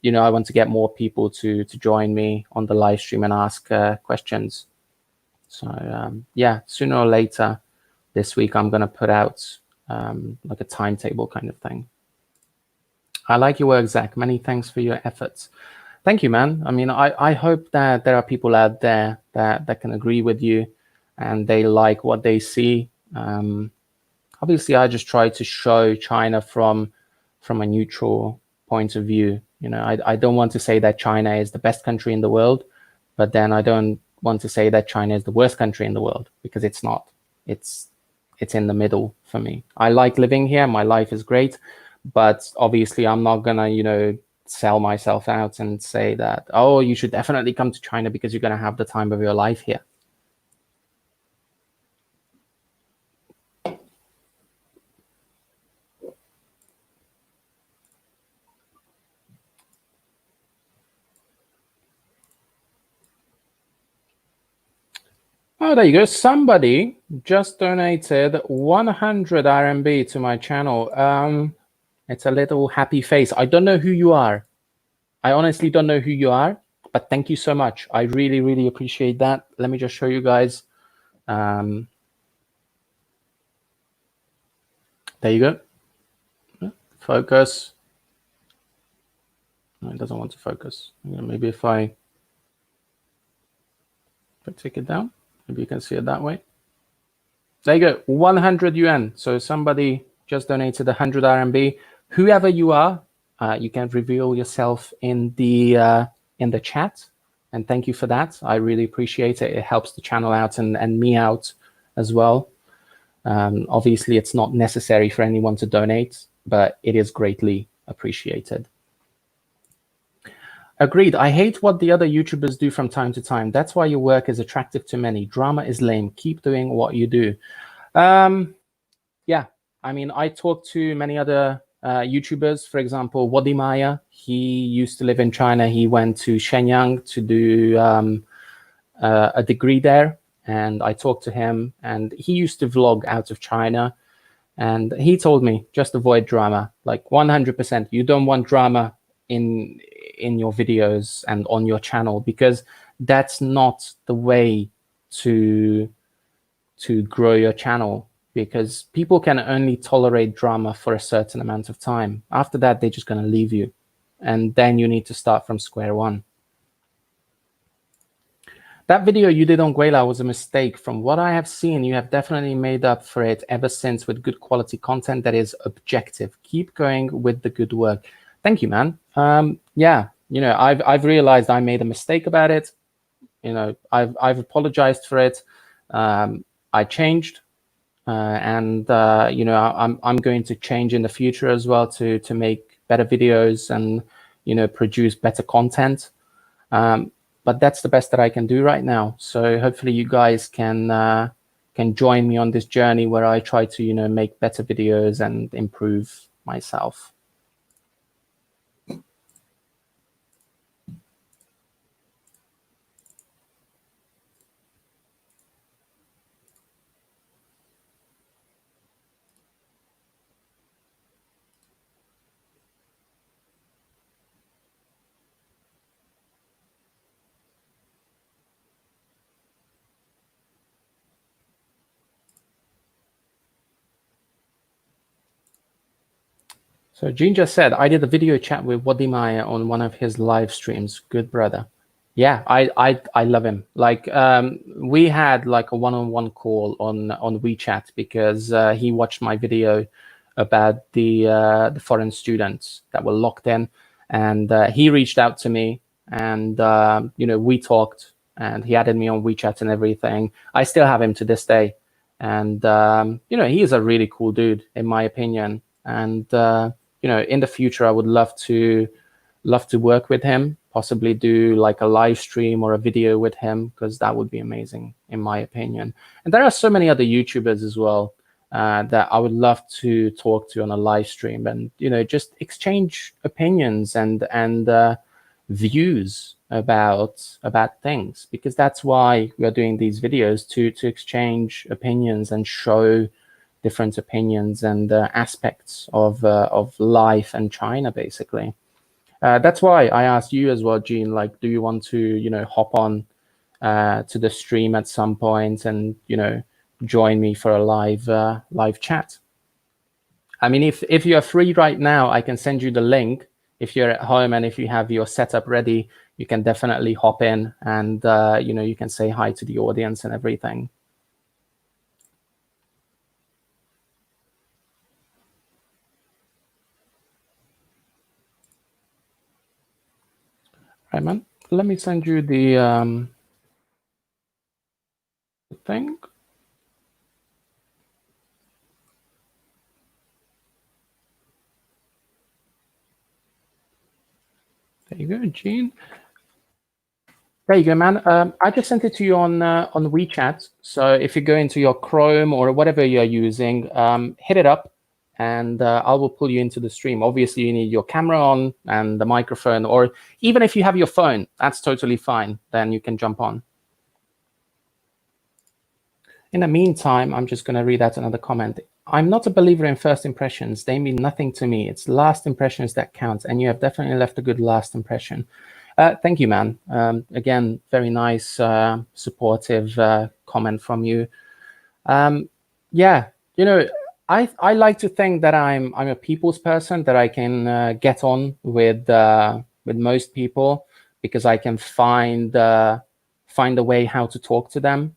you know, I want to get more people to join me on the live stream and ask questions. So yeah, sooner or later this week, I'm going to put out like a timetable kind of thing. I like your work, Zack. Many thanks for your efforts. Thank you, man. I mean, I hope that there are people out there that can agree with you and they like what they see. Obviously, I just try to show China from a neutral point of view. You know, I don't want to say that China is the best country in the world, but then I don't want to say that China is the worst country in the world, because it's not. It's in the middle for me. I like living here. My life is great, but obviously I'm not gonna, you know, sell myself out and say that, oh, you should definitely come to China because you're gonna have the time of your life here. Oh, there you go. Somebody just donated 100 RMB to my channel. It's a little happy face. I don't know who you are. I honestly don't know who you are, but thank you so much. I really, really appreciate that. Let me just show you guys. There you go. Focus. No, it doesn't want to focus. Maybe if I take it down, maybe you can see it that way. There you go, 100 yuan. So somebody just donated 100 RMB. Whoever you are, you can reveal yourself in the chat. And thank you for that. I really appreciate it. It helps the channel out and me out as well. Obviously, it's not necessary for anyone to donate, but it is greatly appreciated. Agreed. I hate what the other YouTubers do from time to time. That's why your work is attractive to many. Drama is lame. Keep doing what you do. Yeah, I mean, I talk to many other YouTubers. For example, Wadi Maya, he used to live in China. He went to Shenyang to do a degree there. And I talked to him, and he used to vlog out of China. And he told me, just avoid drama, like 100%. You don't want drama in your videos and on your channel, because that's not the way to grow your channel, because people can only tolerate drama for a certain amount of time. After that, they're just going to leave you, and then you need to start from square one. That video you did on Guela was a mistake. From what I have seen, you have definitely made up for it ever since with good quality content that is objective. Keep going with the good work. Thank you, man. Yeah, you know, I've realized I made a mistake about it. You know, I've apologized for it. I changed, and you know, I'm going to change in the future as well to make better videos and, you know, produce better content. But that's the best that I can do right now. So hopefully you guys can join me on this journey where I try to, you know, make better videos and improve myself. So Gene just said, I did a video chat with Wadi Maya on one of his live streams. Good brother. Yeah, I love him. Like, we had like a one-on-one call on WeChat because he watched my video about the foreign students that were locked in, and he reached out to me, and you know, we talked, and he added me on WeChat and everything. I still have him to this day, and you know, he is a really cool dude in my opinion, and you know, in the future, I would love to work with him, possibly do like a live stream or a video with him, because that would be amazing, in my opinion. And there are so many other YouTubers as well that I would love to talk to on a live stream, and, you know, just exchange opinions and views about things, because that's why we are doing these videos, to exchange opinions and show different opinions and aspects of life and China, basically. That's why I asked you as well, Jean, like, do you want to, you know, hop on to the stream at some point and, you know, join me for a live chat? I mean, if you're free right now, I can send you the link. If you're at home and if you have your setup ready, you can definitely hop in and, you know, you can say hi to the audience and everything. Right, man. Let me send you the thing. There you go, Jean. There you go, man. I just sent it to you on WeChat. So if you go into your Chrome or whatever you're using, hit it up, and I will pull you into the stream. Obviously, you need your camera on and the microphone, or even if you have your phone, that's totally fine. Then you can jump on. In the meantime, I'm just going to read out another comment. I'm not a believer in first impressions. They mean nothing to me. It's last impressions that count, and you have definitely left a good last impression. Thank you, man. Again, very nice, supportive comment from you. Yeah, you know, I like to think that I'm a people's person, that I can get on with most people, because I can find a way how to talk to them.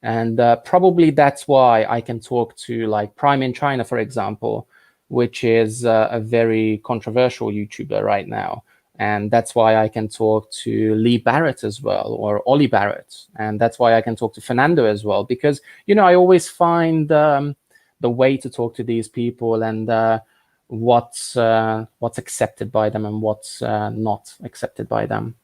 And probably that's why I can talk to, like, Prime in China, for example, which is a very controversial YouTuber right now. And that's why I can talk to Lee Barrett as well, or Ollie Barrett. And that's why I can talk to Fernando as well, because, you know, I always find the way to talk to these people, and what's accepted by them and what's not accepted by them.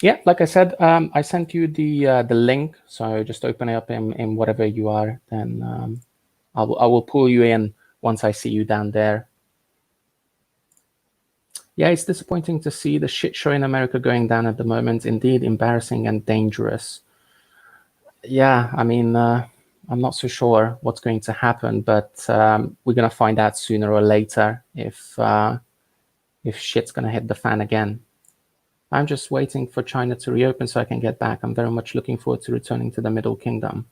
Yeah, like I said, I sent you the link, so just open it up in whatever you are. Then I will pull you in once I see you down there. Yeah, it's disappointing to see the shit show in America going down at the moment. Indeed, embarrassing and dangerous. Yeah, I mean, I'm not so sure what's going to happen, but we're gonna find out sooner or later if shit's gonna hit the fan again. I'm just waiting for China to reopen so I can get back. I'm very much looking forward to returning to the Middle Kingdom.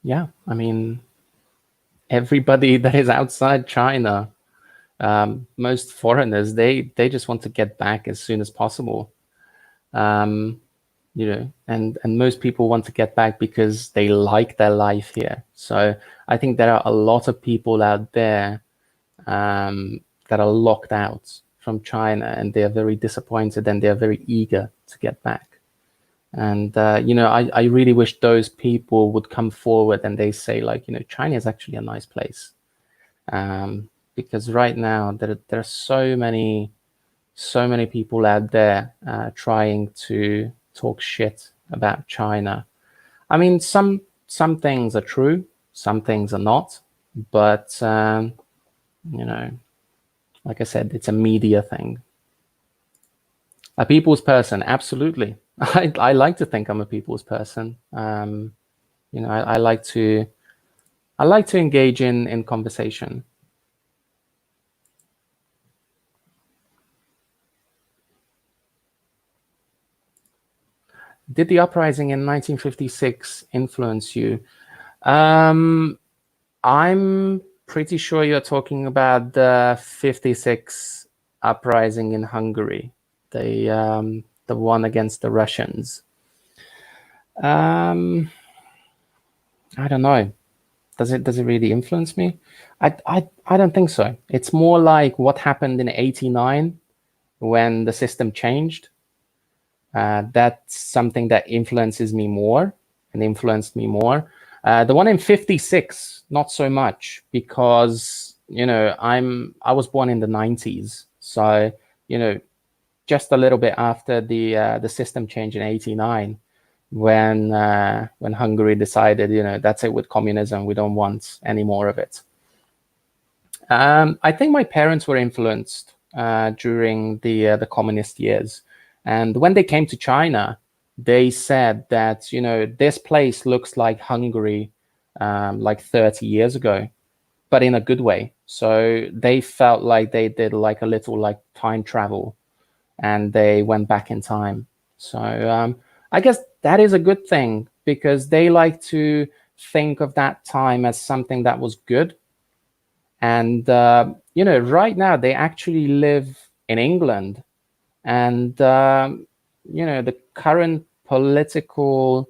Yeah, I mean, everybody that is outside China, most foreigners, they just want to get back as soon as possible. You know, and most people want to get back because they like their life here. So I think there are a lot of people out there that are locked out from China, and they are very disappointed, and they are very eager to get back. And you know, I really wish those people would come forward and they say, like, you know, China is actually a nice place, because right now there are so many people out there trying to talk shit about China. I mean, some things are true, some things are not, but you know, like I said, it's a media thing. A people's person, absolutely. I like to think I'm a people's person. You know, I like to engage in conversation. Did the uprising in 1956 influence you? I'm pretty sure you're talking about the 56 uprising in Hungary, the one against the Russians. I don't know. Does it really influence me? I don't think so. It's more like what happened in '89 when the system changed. That's something that influences me more and influenced me more. The one in '56, not so much, because, you know, I was born in the '90s, so, you know, just a little bit after the system change in '89, when Hungary decided, you know, that's it with communism, we don't want any more of it. I think my parents were influenced during the communist years, and when they came to China, they said that, you know, this place looks like Hungary like 30 years ago, but in a good way. So they felt like they did like a little like time travel, and they went back in time. So I guess that is a good thing, because they like to think of that time as something that was good. And you know, right now they actually live in England, and you know, the current political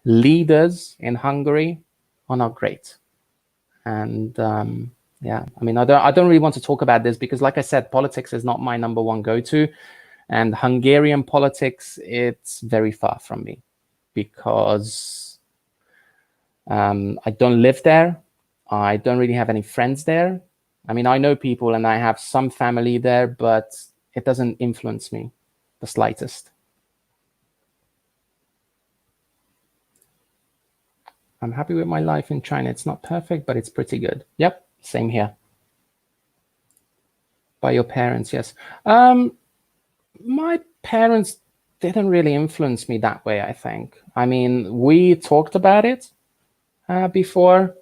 leaders in Hungary are not great. And yeah, I mean, I don't really want to talk about this, because like I said, politics is not my number one go-to, and Hungarian politics, it's very far from me, because I don't live there. I don't really have any friends there. I mean, I know people and I have some family there, but it doesn't influence me the slightest. I'm happy with my life in China. It's not perfect, but it's pretty good. Yep, same here. By your parents, yes. My parents didn't really influence me that way, I think. I mean, we talked about it before,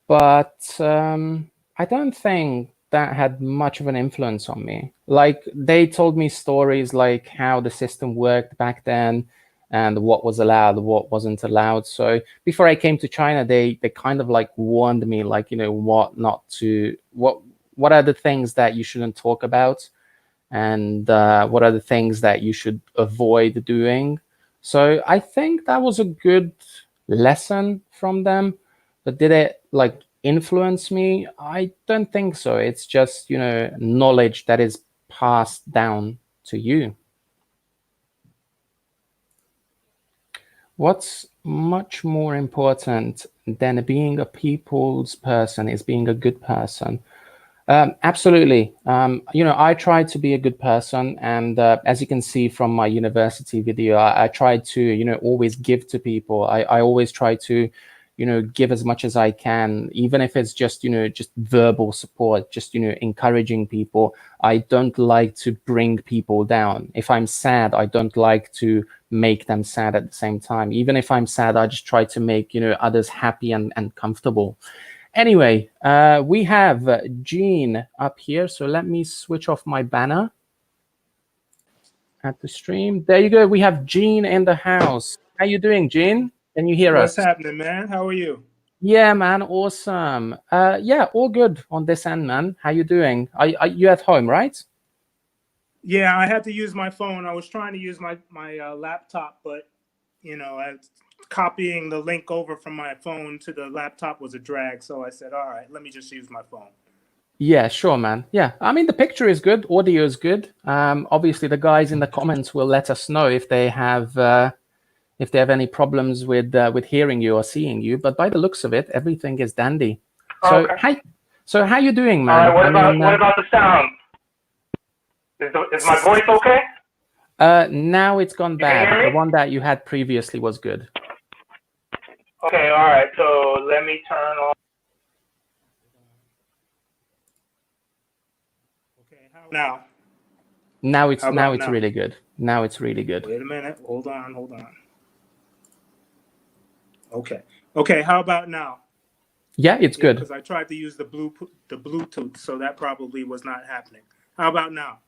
but I don't think that had much of an influence on me. Like, they told me stories like how the system worked back then, and what was allowed, what wasn't allowed. So before I came to China, they kind of like warned me, like, you know, what not to, what are the things that you shouldn't talk about, and what are the things that you should avoid doing. So I think that was a good lesson from them. But did it like influence me? I don't think so. It's just, you know, knowledge that is passed down to you. What's much more important than being a people's person is being a good person. Absolutely. You know, I try to be a good person, and as you can see from my university video, I try to, you know, always give to people. I always try to, you know, give as much as I can, even if it's just, you know, just verbal support, just, you know, encouraging people. I don't like to bring people down. If I'm sad, I don't like to make them sad at the same time. Even if I'm sad, I just try to make, you know, others happy and comfortable. Anyway, we have Jean up here, so let me switch off my banner at the stream. There you go. We have Jean in the house. How you doing, Jean? Can you hear us? What's happening, man? How are you? Yeah, man, awesome. Yeah, all good on this end, man. How you doing? Are you at home, right? Yeah, I had to use my phone. I was trying to use my laptop, but you know, copying the link over from my phone to the laptop was a drag. So I said, all right, let me just use my phone. Yeah, sure, man. Yeah, I mean, the picture is good, audio is good. Obviously, the guys in the comments will let us know if they have any problems with hearing you or seeing you. But by the looks of it, everything is dandy. So, okay. How you doing, man? All right. What about the sound? Is my voice okay? Now it's gone bad. The one that you had previously was good. Okay, all right. So let me turn on. Okay, how now? Now it's really good. Now it's really good. Wait a minute. Hold on. Okay. How about now? Yeah, it's good. Because I tried to use the Bluetooth, so that probably was not happening. How about now?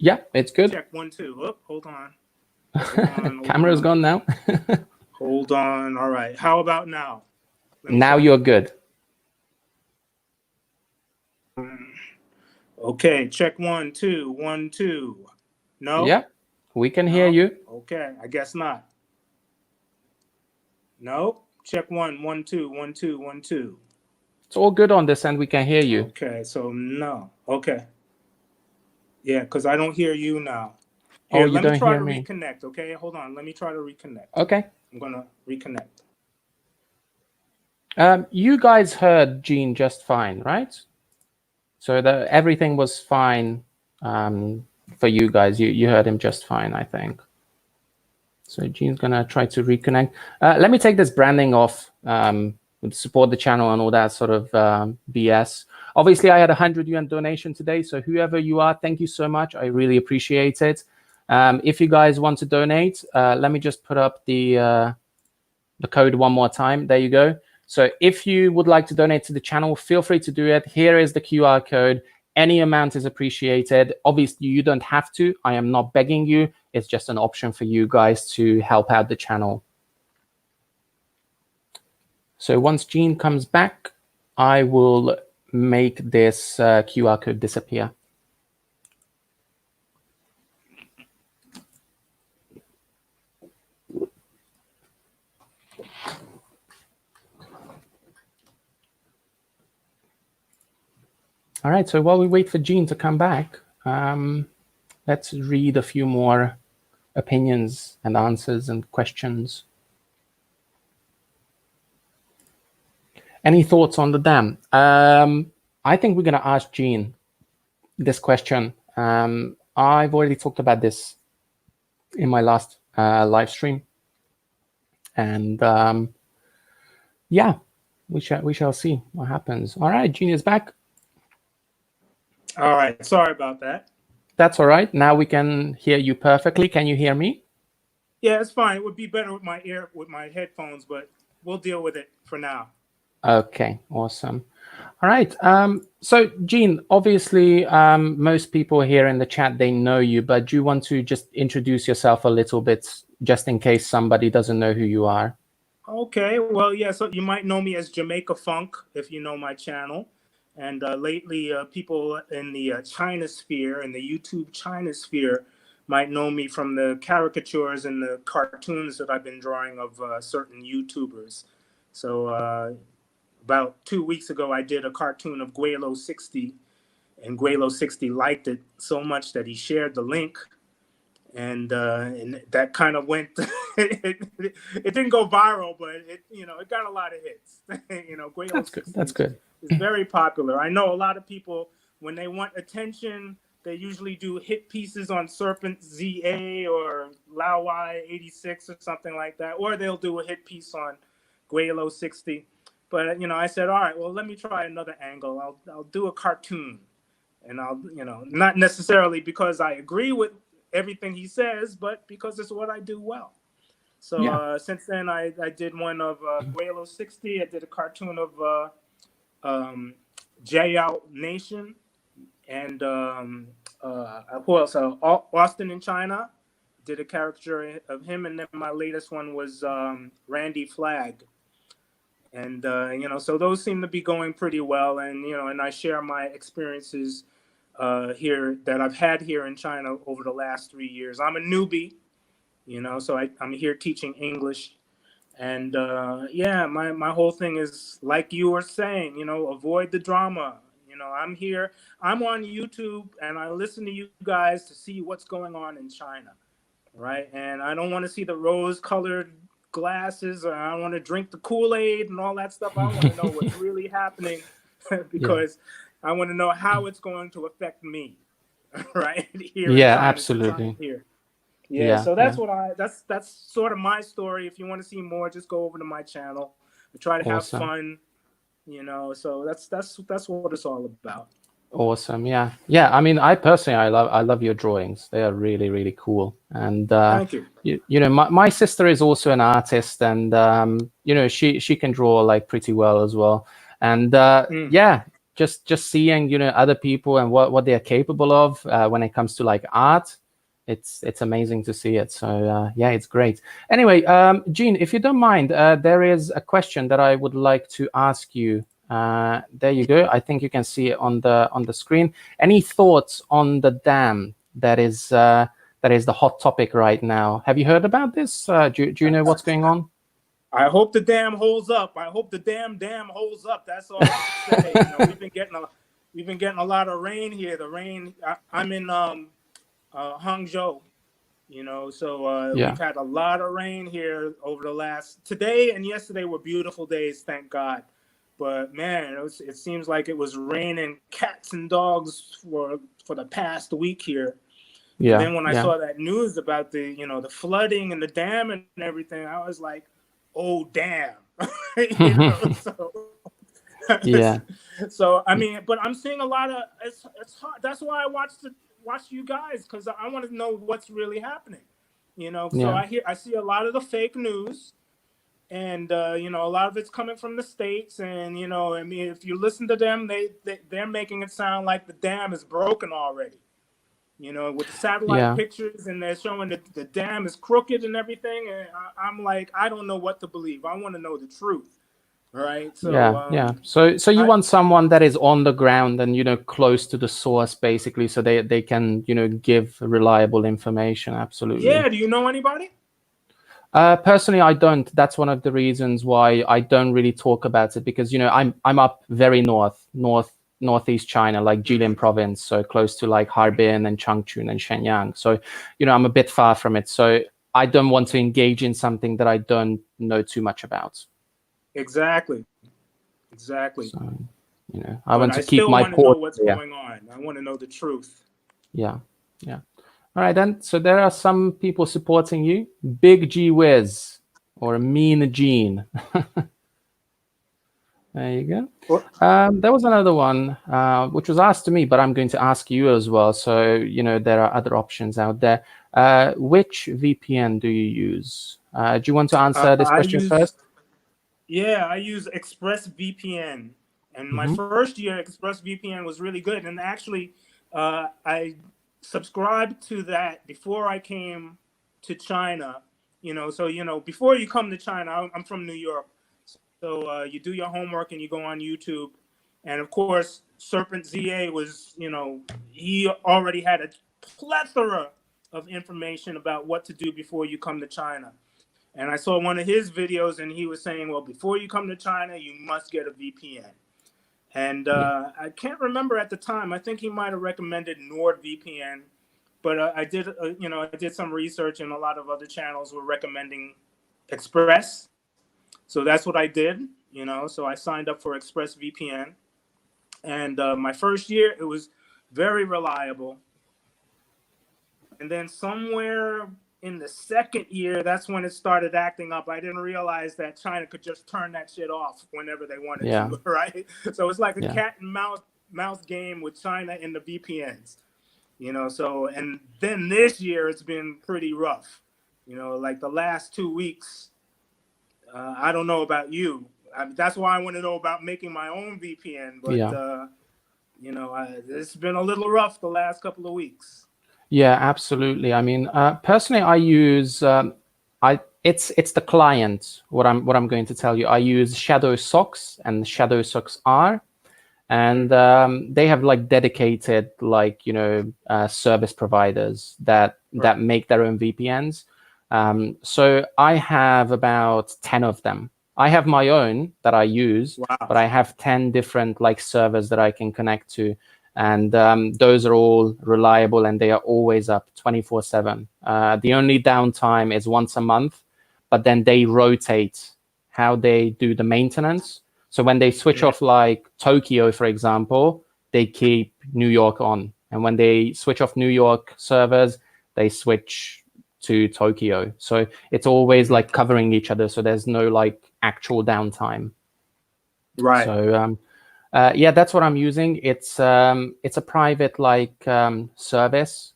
Yeah, it's good. Check 1 2. Oh, hold on. Camera's gone now. Hold on. All right. How about now? Now you're good. Okay. Check 1 2 1 2. No. Yeah, we can hear you. Okay. I guess not. No. Check 1 1 2 1 2 1 2. It's all good on this end. We can hear you. Okay. So no. Okay. Yeah, because I don't hear you now. Here, you don't hear me. Let me try to reconnect, okay? Hold on. Let me try to reconnect. Okay. I'm going to reconnect. You guys heard Jean just fine, right? So everything was fine for you guys. You heard him just fine, I think. So Jean's going to try to reconnect. Let me take this branding off support the channel and all that sort of BS. Obviously, I had 100 yuan donation today, so whoever you are, thank you so much. I really appreciate it. If you guys want to donate, let me just put up the code one more time. There you go. So if you would like to donate to the channel, feel free to do it. Here is the QR code. Any amount is appreciated. Obviously, you don't have to. I am not begging you. It's just an option for you guys to help out the channel. So once Jean comes back, I will make this QR code disappear. All right, so while we wait for Jean to come back, let's read a few more opinions and answers and questions. Any thoughts on the dam? I think we're going to ask Jean this question. I've already talked about this in my last live stream. And yeah, we shall see what happens. All right, Jean is back. All right, sorry about that. That's all right. Now we can hear you perfectly. Can you hear me? Yeah, it's fine. It would be better with my headphones, but we'll deal with it for now. Okay, awesome. All right. So Jean, obviously, most people here in the chat, they know you, but do you want to just introduce yourself a little bit, just in case somebody doesn't know who you are? Okay, well, yeah, so you might know me as Jamaica Funk if you know my channel. And lately, people in the China sphere, in the YouTube China sphere, might know me from the caricatures and the cartoons that I've been drawing of certain YouTubers. So about 2 weeks ago, I did a cartoon of Guelo60, and Guelo60 liked it so much that he shared the link. And that kind of went. It didn't go viral, but it got a lot of hits. Guelo60 That's good. It's very popular. I know a lot of people, when they want attention, they usually do hit pieces on Serpent ZA or Lao Y 86 or something like that, or they'll do a hit piece on Guelo60. But I said, all right, well, let me try another angle. I'll do a cartoon, and I'll not necessarily because I agree with everything he says, but because it's what I do well. So yeah. Since then, I did one of Guelo60. I did a cartoon of JILIN Nation, and who else? Austin in China. Did a caricature of him, and then my latest one was Randy Flag. And so those seem to be going pretty well, and and I share my experiences here that I've had here in China over the last 3 years. I'm a newbie, so I'm here teaching English. And yeah, my whole thing is like you were saying, avoid the drama. I'm here, I'm on YouTube, and I listen to you guys to see what's going on in China, right? And I don't want to see the rose-colored glasses, or I don't want to drink the Kool-Aid and all that stuff. I want to know what's really happening because I want to know how it's going to affect me, right? Here yeah, in China, absolutely. Here. Yeah, so that's what that's sort of my story. If you want to see more, just go over to my channel. I try to have fun, so that's what it's all about. Awesome. Yeah. I mean, I personally, I love your drawings. They are really, really cool. And thank you. My sister is also an artist, and she can draw like pretty well as well. And yeah, just seeing other people and what they are capable of when it comes to like art. It's amazing to see it. So yeah, it's great. Anyway, Jean, if you don't mind, there is a question that I would like to ask you. There you go. I think you can see it on the screen. Any thoughts on the dam that is the hot topic right now? Have you heard about this? Do you know what's going on? I hope the dam holds up. I hope the dam holds up. That's all I can say. We've been getting a lot of rain here. The rain. I'm in Hangzhou, so we've had a lot of rain here over the last. Today and yesterday were beautiful days, thank God. But man, it seems like it was raining cats and dogs for the past week here. Yeah. And then when I saw that news about the the flooding and the dam and everything, I was like, oh damn, You know, so Yeah. so I mean, but I'm seeing a lot of it's hard. That's why I watch you guys, because I want to know what's really happening. You know, so Yeah. I see a lot of the fake news, and you know, a lot of it's coming from the States, and you know, I mean, if you listen to them, they're making it sound like the dam is broken already. You know, with the satellite Yeah. pictures, and they're showing that the dam is crooked and everything, and I'm like, I don't know what to believe. I want to know the truth, right? So Yeah, yeah. So you I want someone that is on the ground and, you know, close to the source, basically, so they can, you know, give reliable information. Absolutely. yeah. Do you know anybody? Personally, I don't. That's one of the reasons why I don't really talk about it, because, you know, I'm up very northeast China, like Jilin province, so close to like Harbin and Changchun and Shenyang. So, you know, I'm a bit far from it. So I don't want to engage in something that I don't know too much about. Exactly. So, you know, I But want I to keep still my want to know port what's clear. going on. I want to know the truth. Yeah, yeah. All right, then. So there are some people supporting you. Big G Wiz or Mean Gene. There you go. There was another one which was asked to me, but I'm going to ask you as well. So, you know, there are other options out there. Which VPN do you use? Do you want to answer this I question use first? I use ExpressVPN, and my Mm-hmm. first year ExpressVPN was really good. And actually, I subscribed to that before I came to China. You know, so you know, before you come to China, I'm from New York, so you do your homework and you go on YouTube, and of course, Serpent ZA was, you know, he already had a plethora of information about what to do before you come to China. And I saw one of his videos, and he was saying, well, before you come to China, you must get a VPN. And Yeah. I can't remember at the time. I think he might have recommended NordVPN, but I did, you know, I did some research, and a lot of other channels were recommending Express. So that's what I did, you know. So I signed up for ExpressVPN, and my first year it was very reliable. And then somewhere in the second year, that's when it started acting up. I didn't realize that China could just turn that shit off whenever they wanted Yeah. to, right? So it's like a Yeah. cat and mouse game with China and the VPNs, you know. So, and then this year it's been pretty rough, you know, like the last 2 weeks. I don't know about you. That's why I want to know about making my own VPN, but Yeah. you know, it's been a little rough the last couple of weeks. Yeah, absolutely. I mean, personally, I use it's the client. What I'm going to tell you, I use Shadow Socks and Shadow Socks R, and they have like dedicated, like, you know, service providers that make their own VPNs. So I have about 10 of them. I have my own that I use, Wow. but I have 10 different like servers that I can connect to, and those are all reliable and they are always up 24/7. The only downtime is once a month, but then they rotate how they do the maintenance. So when they switch off like Tokyo, for example, they keep New York on. And when they switch off New York servers, they switch to Tokyo. So it's always like covering each other. So there's no like actual downtime. Right. So yeah, that's what I'm using. It's a private like service.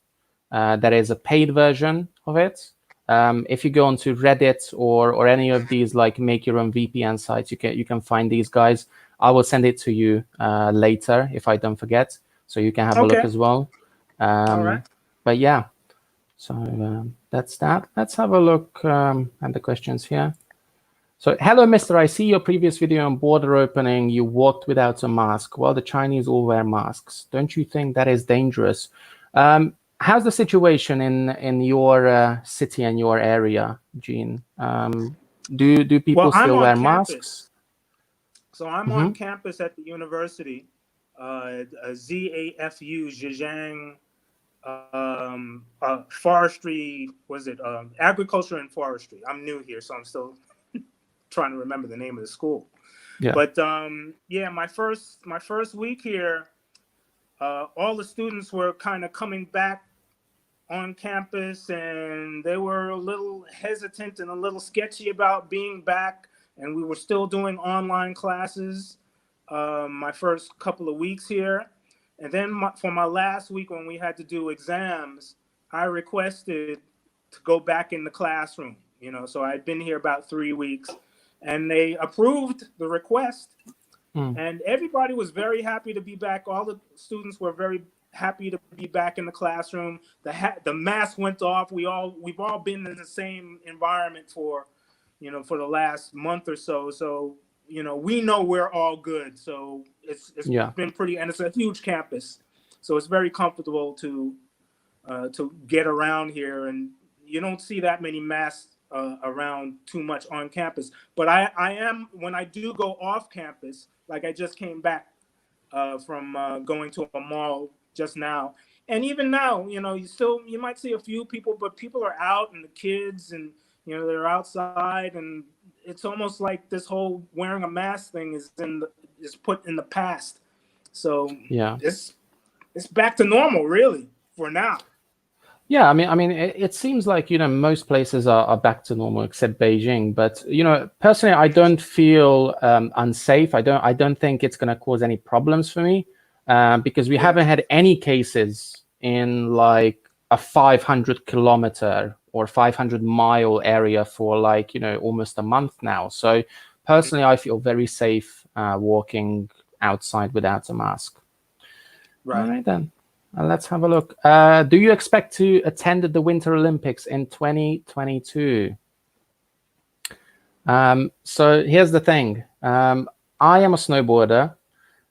There is a paid version of it. If you go onto Reddit or any of these like make your own VPN sites, you can find these guys. I will send it to you later if I don't forget, so you can have a look Okay. as well. All right. But yeah, so that's that. Let's have a look at the questions here. So, hello, Mister. I see your previous video on border opening. You walked without a mask. Well, the Chinese all wear masks. Don't you think that is dangerous? How's the situation in your city and your area, Gene? Do Well, people I'm still on wear campus. masks? So I'm on Mm-hmm. campus at the university, ZAFU, Zhejiang Forestry, was it Agriculture and Forestry? I'm new here, so I'm still trying to remember the name of the school. Yeah. But yeah, my first week here, all the students were kind of coming back on campus, and they were a little hesitant and a little sketchy about being back and we were still doing online classes my first couple of weeks here. And then for my last week when we had to do exams, I requested to go back in the classroom, you know, so I'd been here about 3 weeks, and they approved the request. And everybody was very happy to be back. All the students were very happy to be back in the classroom. The mask went off. We've all been in the same environment for, you know, for the last month or so. So, you know, we know we're all good. So it's been pretty, and it's a huge campus, so it's very comfortable to get around here, and you don't see that many masks around too much on campus. But I am, when I do go off campus, like I just came back from going to a mall just now, and even now, you know, you might see a few people, but people are out, and the kids, and you know, they're outside, and it's almost like this whole wearing a mask thing is put in the past. So yeah, it's back to normal, really, for now. Yeah, I mean, it seems like, you know, most places are back to normal except Beijing. But, you know, personally, I don't feel unsafe. I don't think it's going to cause any problems for me because we haven't had any cases in like a 500-kilometer or 500-mile area for like, you know, almost a month now. So personally, I feel very safe walking outside without a mask. Right. All right, then. Let's have a look. Do you expect to attend the Winter Olympics in 2022? So here's the thing. I am a snowboarder,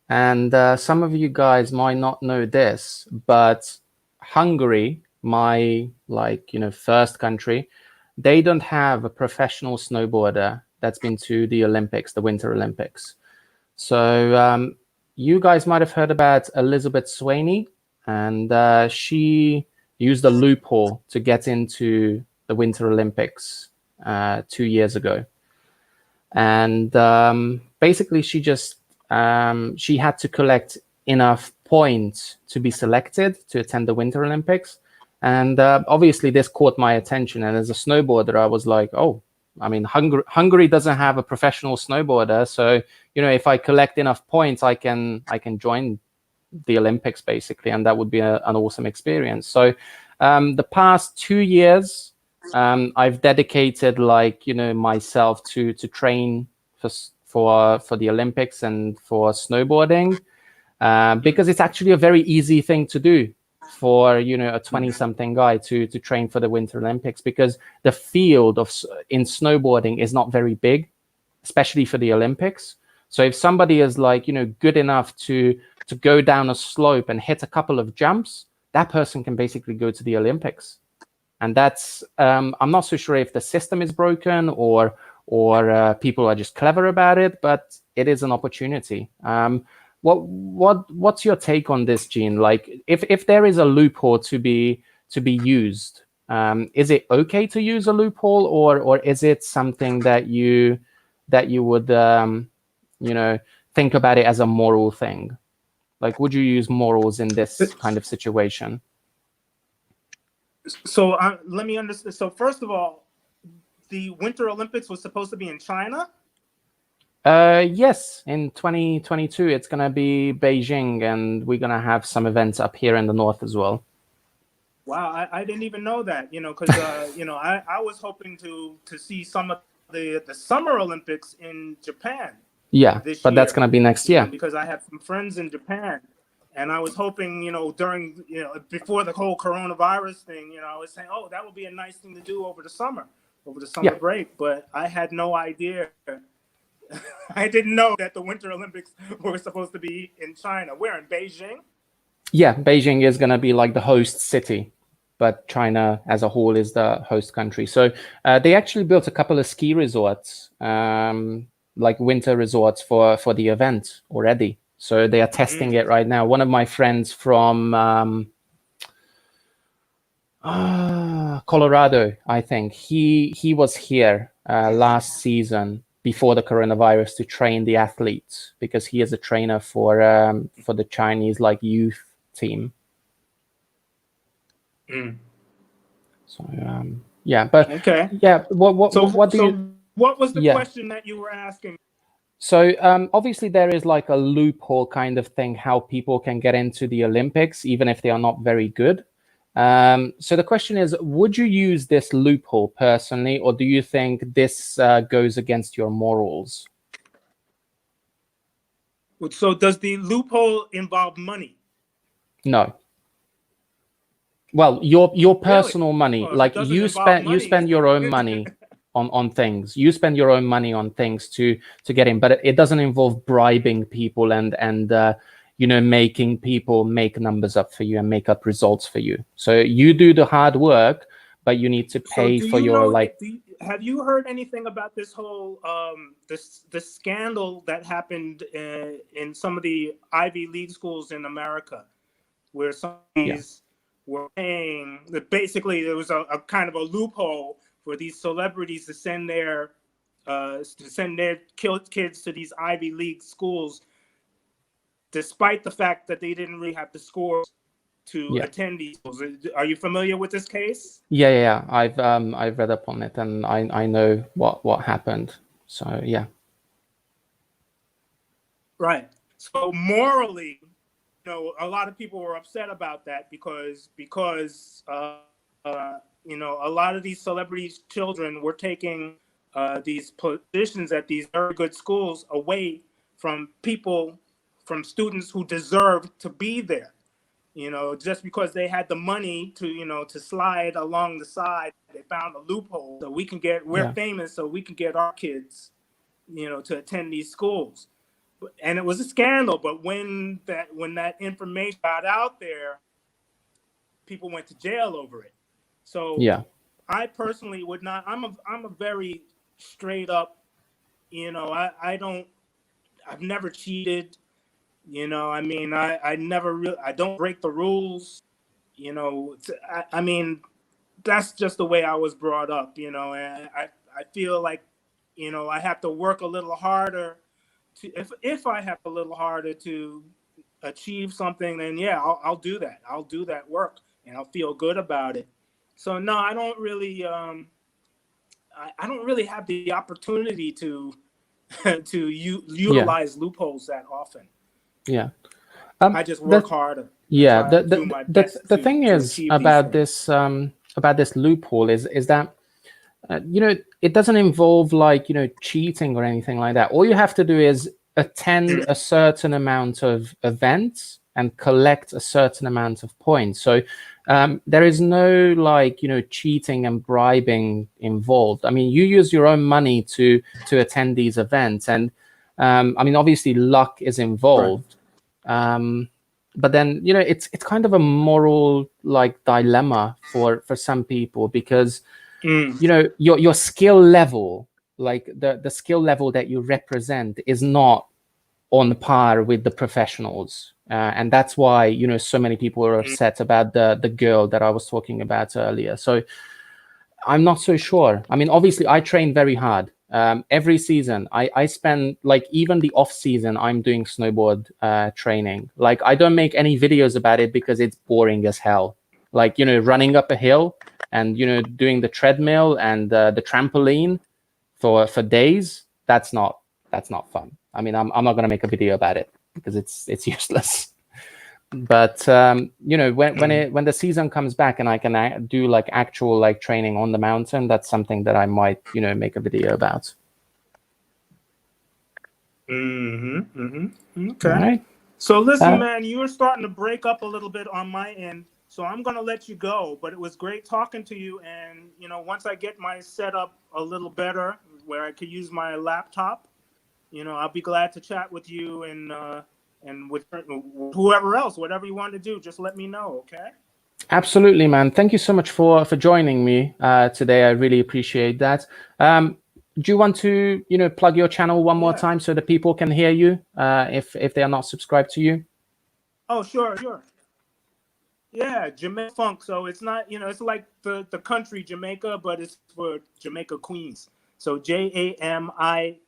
and some of you guys might not know this, but Hungary, my first country, they don't have a professional snowboarder that's been to the Olympics, the Winter Olympics. So you guys might have heard about Elizabeth Swaney. And she used a loophole to get into the Winter Olympics 2 years ago. And basically, she had to collect enough points to be selected to attend the Winter Olympics. And obviously, this caught my attention. And as a snowboarder, I was like, oh, I mean, Hungary doesn't have a professional snowboarder. So, you know, if I collect enough points, I can join the Olympics, basically, and that would be an awesome experience. So the past 2 years, I've dedicated, like, you know, myself to train for the Olympics and for snowboarding because it's actually a very easy thing to do for, you know, a 20-something guy to train for the Winter Olympics, because the field in snowboarding is not very big, especially for the Olympics. So if somebody is, like, you know, good enough to go down a slope and hit a couple of jumps, that person can basically go to the Olympics. And that's I'm not so sure if the system is broken or people are just clever about it, but it is an opportunity. What's your take on this, Gene? Like, if there is a loophole to be used, is it okay to use a loophole, or is it something that you would you know, think about it as a moral thing? Like, would you use morals in this kind of situation? So let me understand. So first of all, the Winter Olympics was supposed to be in China? Yes, in 2022, it's going to be Beijing, and we're going to have some events up here in the north as well. Wow, I didn't even know that, you know, because, you know, I was hoping to see some of the Summer Olympics in Japan. Yeah, but that's going to be next year. Because I have some friends in Japan, and I was hoping, you know, during, you know, before the whole coronavirus thing, you know, I was saying, oh, that would be a nice thing to do over the summer break. But I had no idea. I didn't know that the Winter Olympics were supposed to be in China. Where, in Beijing? Yeah, Beijing is going to be like the host city, but China as a whole is the host country. So they actually built a couple of ski resorts, like winter resorts for the event already. So they are testing it right now. One of my friends from Colorado, I think, he was here last season before the coronavirus to train the athletes, because he is a trainer for the Chinese, like, youth team. So yeah, but okay. yeah, what do you? What was the Yeah. question that you were asking? So obviously there is like a loophole kind of thing how people can get into the Olympics, even if they are not very good. So the question is, would you use this loophole personally, or do you think this goes against your morals? So does the loophole involve money? No. Well, your Really? personal money, Well, if it like doesn't involve you money, spend your own money on things. You spend your own money on things to get in, but it doesn't involve bribing people and you know, making people make numbers up for you and make up results for you. So you do the hard work, but you need to so pay do for you your know? like. Have you heard anything about this whole this scandal that happened in some of the Ivy League schools in America, where some of these were paying? Basically, there was a kind of a loophole for these celebrities to send their kids to these Ivy League schools, despite the fact that they didn't really have the scores to Yeah. attend these schools. Are you familiar with this case? Yeah. I've read up on it, and I know what happened. So yeah. Right. So morally, a lot of people were upset about that because a lot of these celebrities' children were taking these positions at these very good schools away from students who deserved to be there. Just because they had the money to slide along the side, they found a loophole. So we're famous, so we can get our kids, to attend these schools. And it was a scandal, but when that information got out there, people went to jail over it. So Yeah. I personally would not. I'm a very straight up. I've never cheated. I mean, I never really. I don't break the rules. I mean, that's just the way I was brought up. And I feel like, I have to work a little harder. If I have a little harder to achieve something, then yeah, I'll do that. I'll do that work, and I'll feel good about it. So no, I don't really I don't really have the opportunity to utilize loopholes that often. Yeah. I just work harder and Yeah, try to do my best the thing to is achieve these things. about this loophole is that you know, it doesn't involve like, you know, cheating or anything like that. All you have to do is attend a certain amount of events and collect a certain amount of points. So there is no like, you know, cheating and bribing involved. I mean, you use your own money to attend these events, and I mean, obviously luck is involved. Right. But then, you know, it's kind of a moral like dilemma for some people, because you know, your skill level, like the skill level that you represent, is not on par with the professionals, and that's why, you know, so many people are upset about the girl that I was talking about earlier. So I'm not so sure. I mean, obviously I train very hard. Every season I spend, like, even the off season, I'm doing snowboard training. Like, I don't make any videos about it because it's boring as hell. Like, you know, running up a hill and, you know, doing the treadmill and the trampoline for days, that's not fun. I mean, I'm not going to make a video about it because it's useless. But you know, when the season comes back and I can do like actual like training on the mountain, that's something that I might, you know, make a video about. Okay. All right. So listen, man, you're starting to break up a little bit on my end, so I'm gonna let you go. But it was great talking to you, and once I get my setup a little better, where I could use my laptop, I'll be glad to chat with you and with whoever else, whatever you want to do. Just let me know, okay? Absolutely, man. Thank you so much for joining me today. I really appreciate that. Do you want to, you know, plug your channel one more time so that people can hear you if they are not subscribed to you? Oh, sure. Yeah, Jamaica Funk. So it's not, it's like the country Jamaica, but it's for Jamaica Queens. So JAMIA.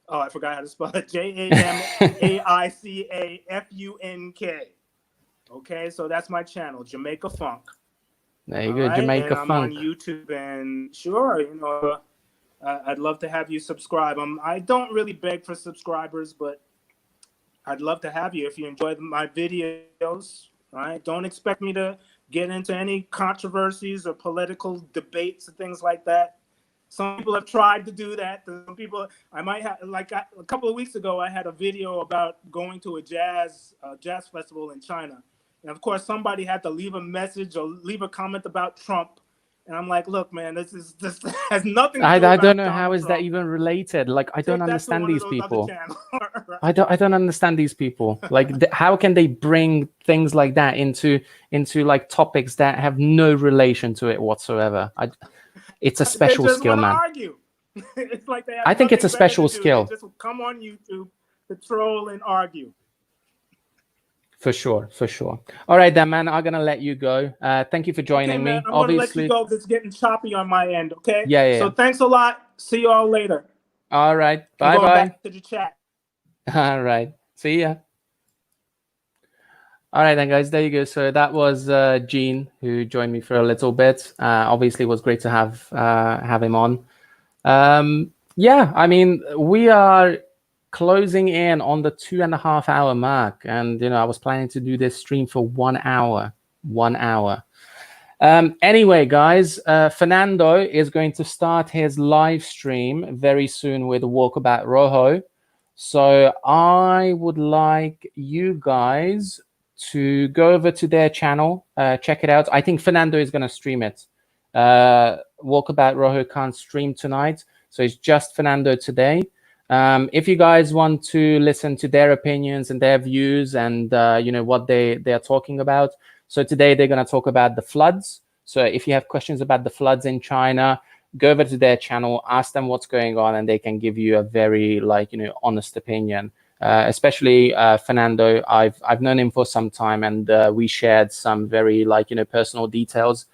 Oh, I forgot how to spell it. JAMAICAFUNK. Okay, so that's my channel, Jamaica Funk. There you go, right? Jamaica and I'm Funk. on YouTube, and sure, I'd love to have you subscribe. I don't really beg for subscribers, but I'd love to have you if you enjoy my videos. Right? Don't expect me to get into any controversies or political debates and things like that. Some people have tried to do that. Some people, I might have, like a couple of weeks ago, I had a video about going to a jazz festival in China. And of course, somebody had to leave a message or leave a comment about Trump. And I'm like, look, man, this has nothing to do I about don't know Donald how is that Trump. even related. Like, I don't understand these people. Right. I don't understand these people. Like, how can they bring things like that into like topics that have no relation to it whatsoever? It's a special skill, man. Argue. It's like they have I think it's a special skill. They just come on YouTube to troll and argue. For sure, for sure. All right, then, man. I'm gonna let you go. Thank you for joining me. I'm Obviously, gonna let you go. It's getting choppy on my end. Okay. Yeah. So thanks a lot. See you all later. All right. Bye. Back to the chat. All right. See ya. All right, then, guys. There you go. So that was Gene, who joined me for a little bit. Obviously, it was great to have him on. Yeah, I mean, we are closing in on the 2.5 hour mark, and I was planning to do this stream for 1 hour. Anyway, guys, Fernando is going to start his live stream very soon with Walkabout Rojo. So I would like you guys to go over to their channel, check it out. I think Fernando is going to stream it. Walkabout Rojo can't stream tonight, so it's just Fernando today. If you guys want to listen to their opinions and their views and what they're talking about, so today they're going to talk about the floods. So if you have questions about the floods in China, go over to their channel, ask them what's going on, and they can give you a very honest opinion. Especially Fernando, I've known him for some time, and we shared some very personal details.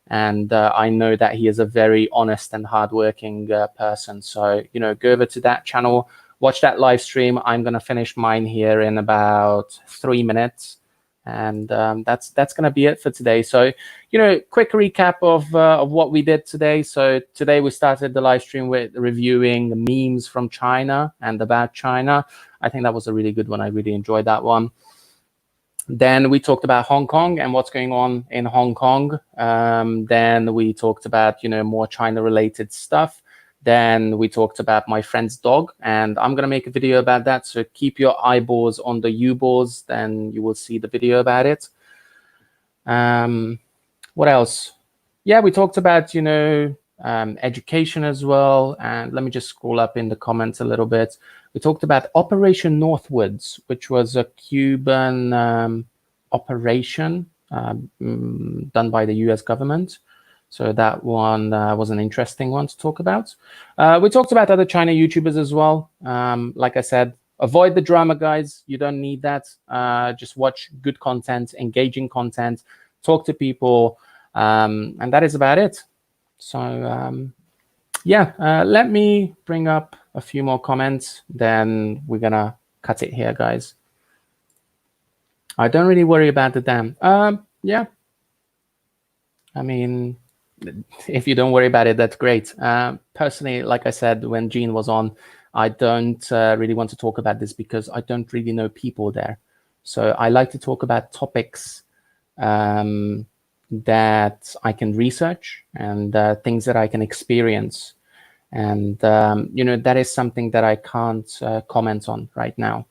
And I know that he is a very honest and hardworking person. So, go over to that channel, watch that live stream. I'm going to finish mine here in about 3 minutes. And that's going to be it for today. So, quick recap of what we did today. So today we started the live stream with reviewing memes from China and about China. I think that was a really good one. I really enjoyed that one. Then we talked about Hong Kong and what's going on in Hong Kong. Then we talked about, more China-related stuff. Then we talked about my friend's dog, and I'm going to make a video about that. So keep your eyeballs on the U-balls, then you will see the video about it. What else? Yeah, we talked about, education as well. And let me just scroll up in the comments a little bit. We talked about Operation Northwoods, which was a Cuban operation done by the US government. So that one was an interesting one to talk about. We talked about other China YouTubers as well. Like I said, avoid the drama, guys. You don't need that. Just watch good content, engaging content, talk to people, and that is about it. So yeah, let me bring up a few more comments, then we're gonna cut it here, guys. I don't really worry about the dam. Yeah, I mean, if you don't worry about it, that's great. Personally, like I said, when Gene was on, I don't really want to talk about this because I don't really know people there. So I like to talk about topics that I can research and things that I can experience. And, that is something that I can't comment on right now.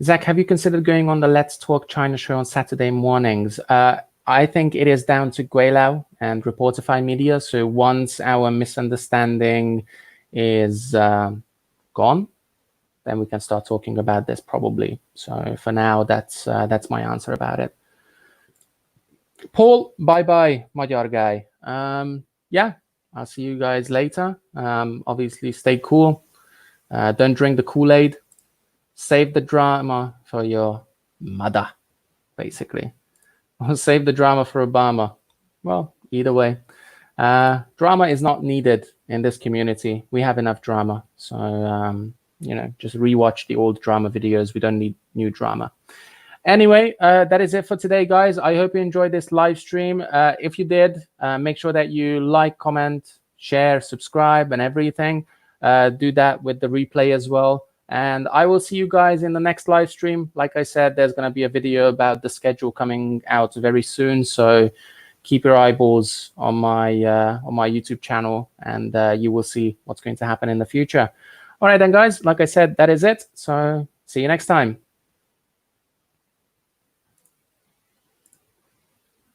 Zack, have you considered going on the Let's Talk China show on Saturday mornings? I think it is down to Guilao and Reportify Media. So once our misunderstanding is gone, then we can start talking about this probably. So for now, that's my answer about it. Paul, bye-bye, Magyar guy. Yeah, I'll see you guys later. Obviously, stay cool. Don't drink the Kool-Aid. Save the drama for your mother, basically. Or save the drama for Obama. Well, either way. Drama is not needed in this community. We have enough drama. So, just rewatch the old drama videos. We don't need new drama. Anyway, that is it for today, guys. I hope you enjoyed this live stream. If you did, make sure that you like, comment, share, subscribe, and everything. Do that with the replay as well. And I will see you guys in the next live stream. Like I said, there's going to be a video about the schedule coming out very soon. So keep your eyeballs on my YouTube channel, and you will see what's going to happen in the future. All right, then, guys, like I said, that is it. So see you next time.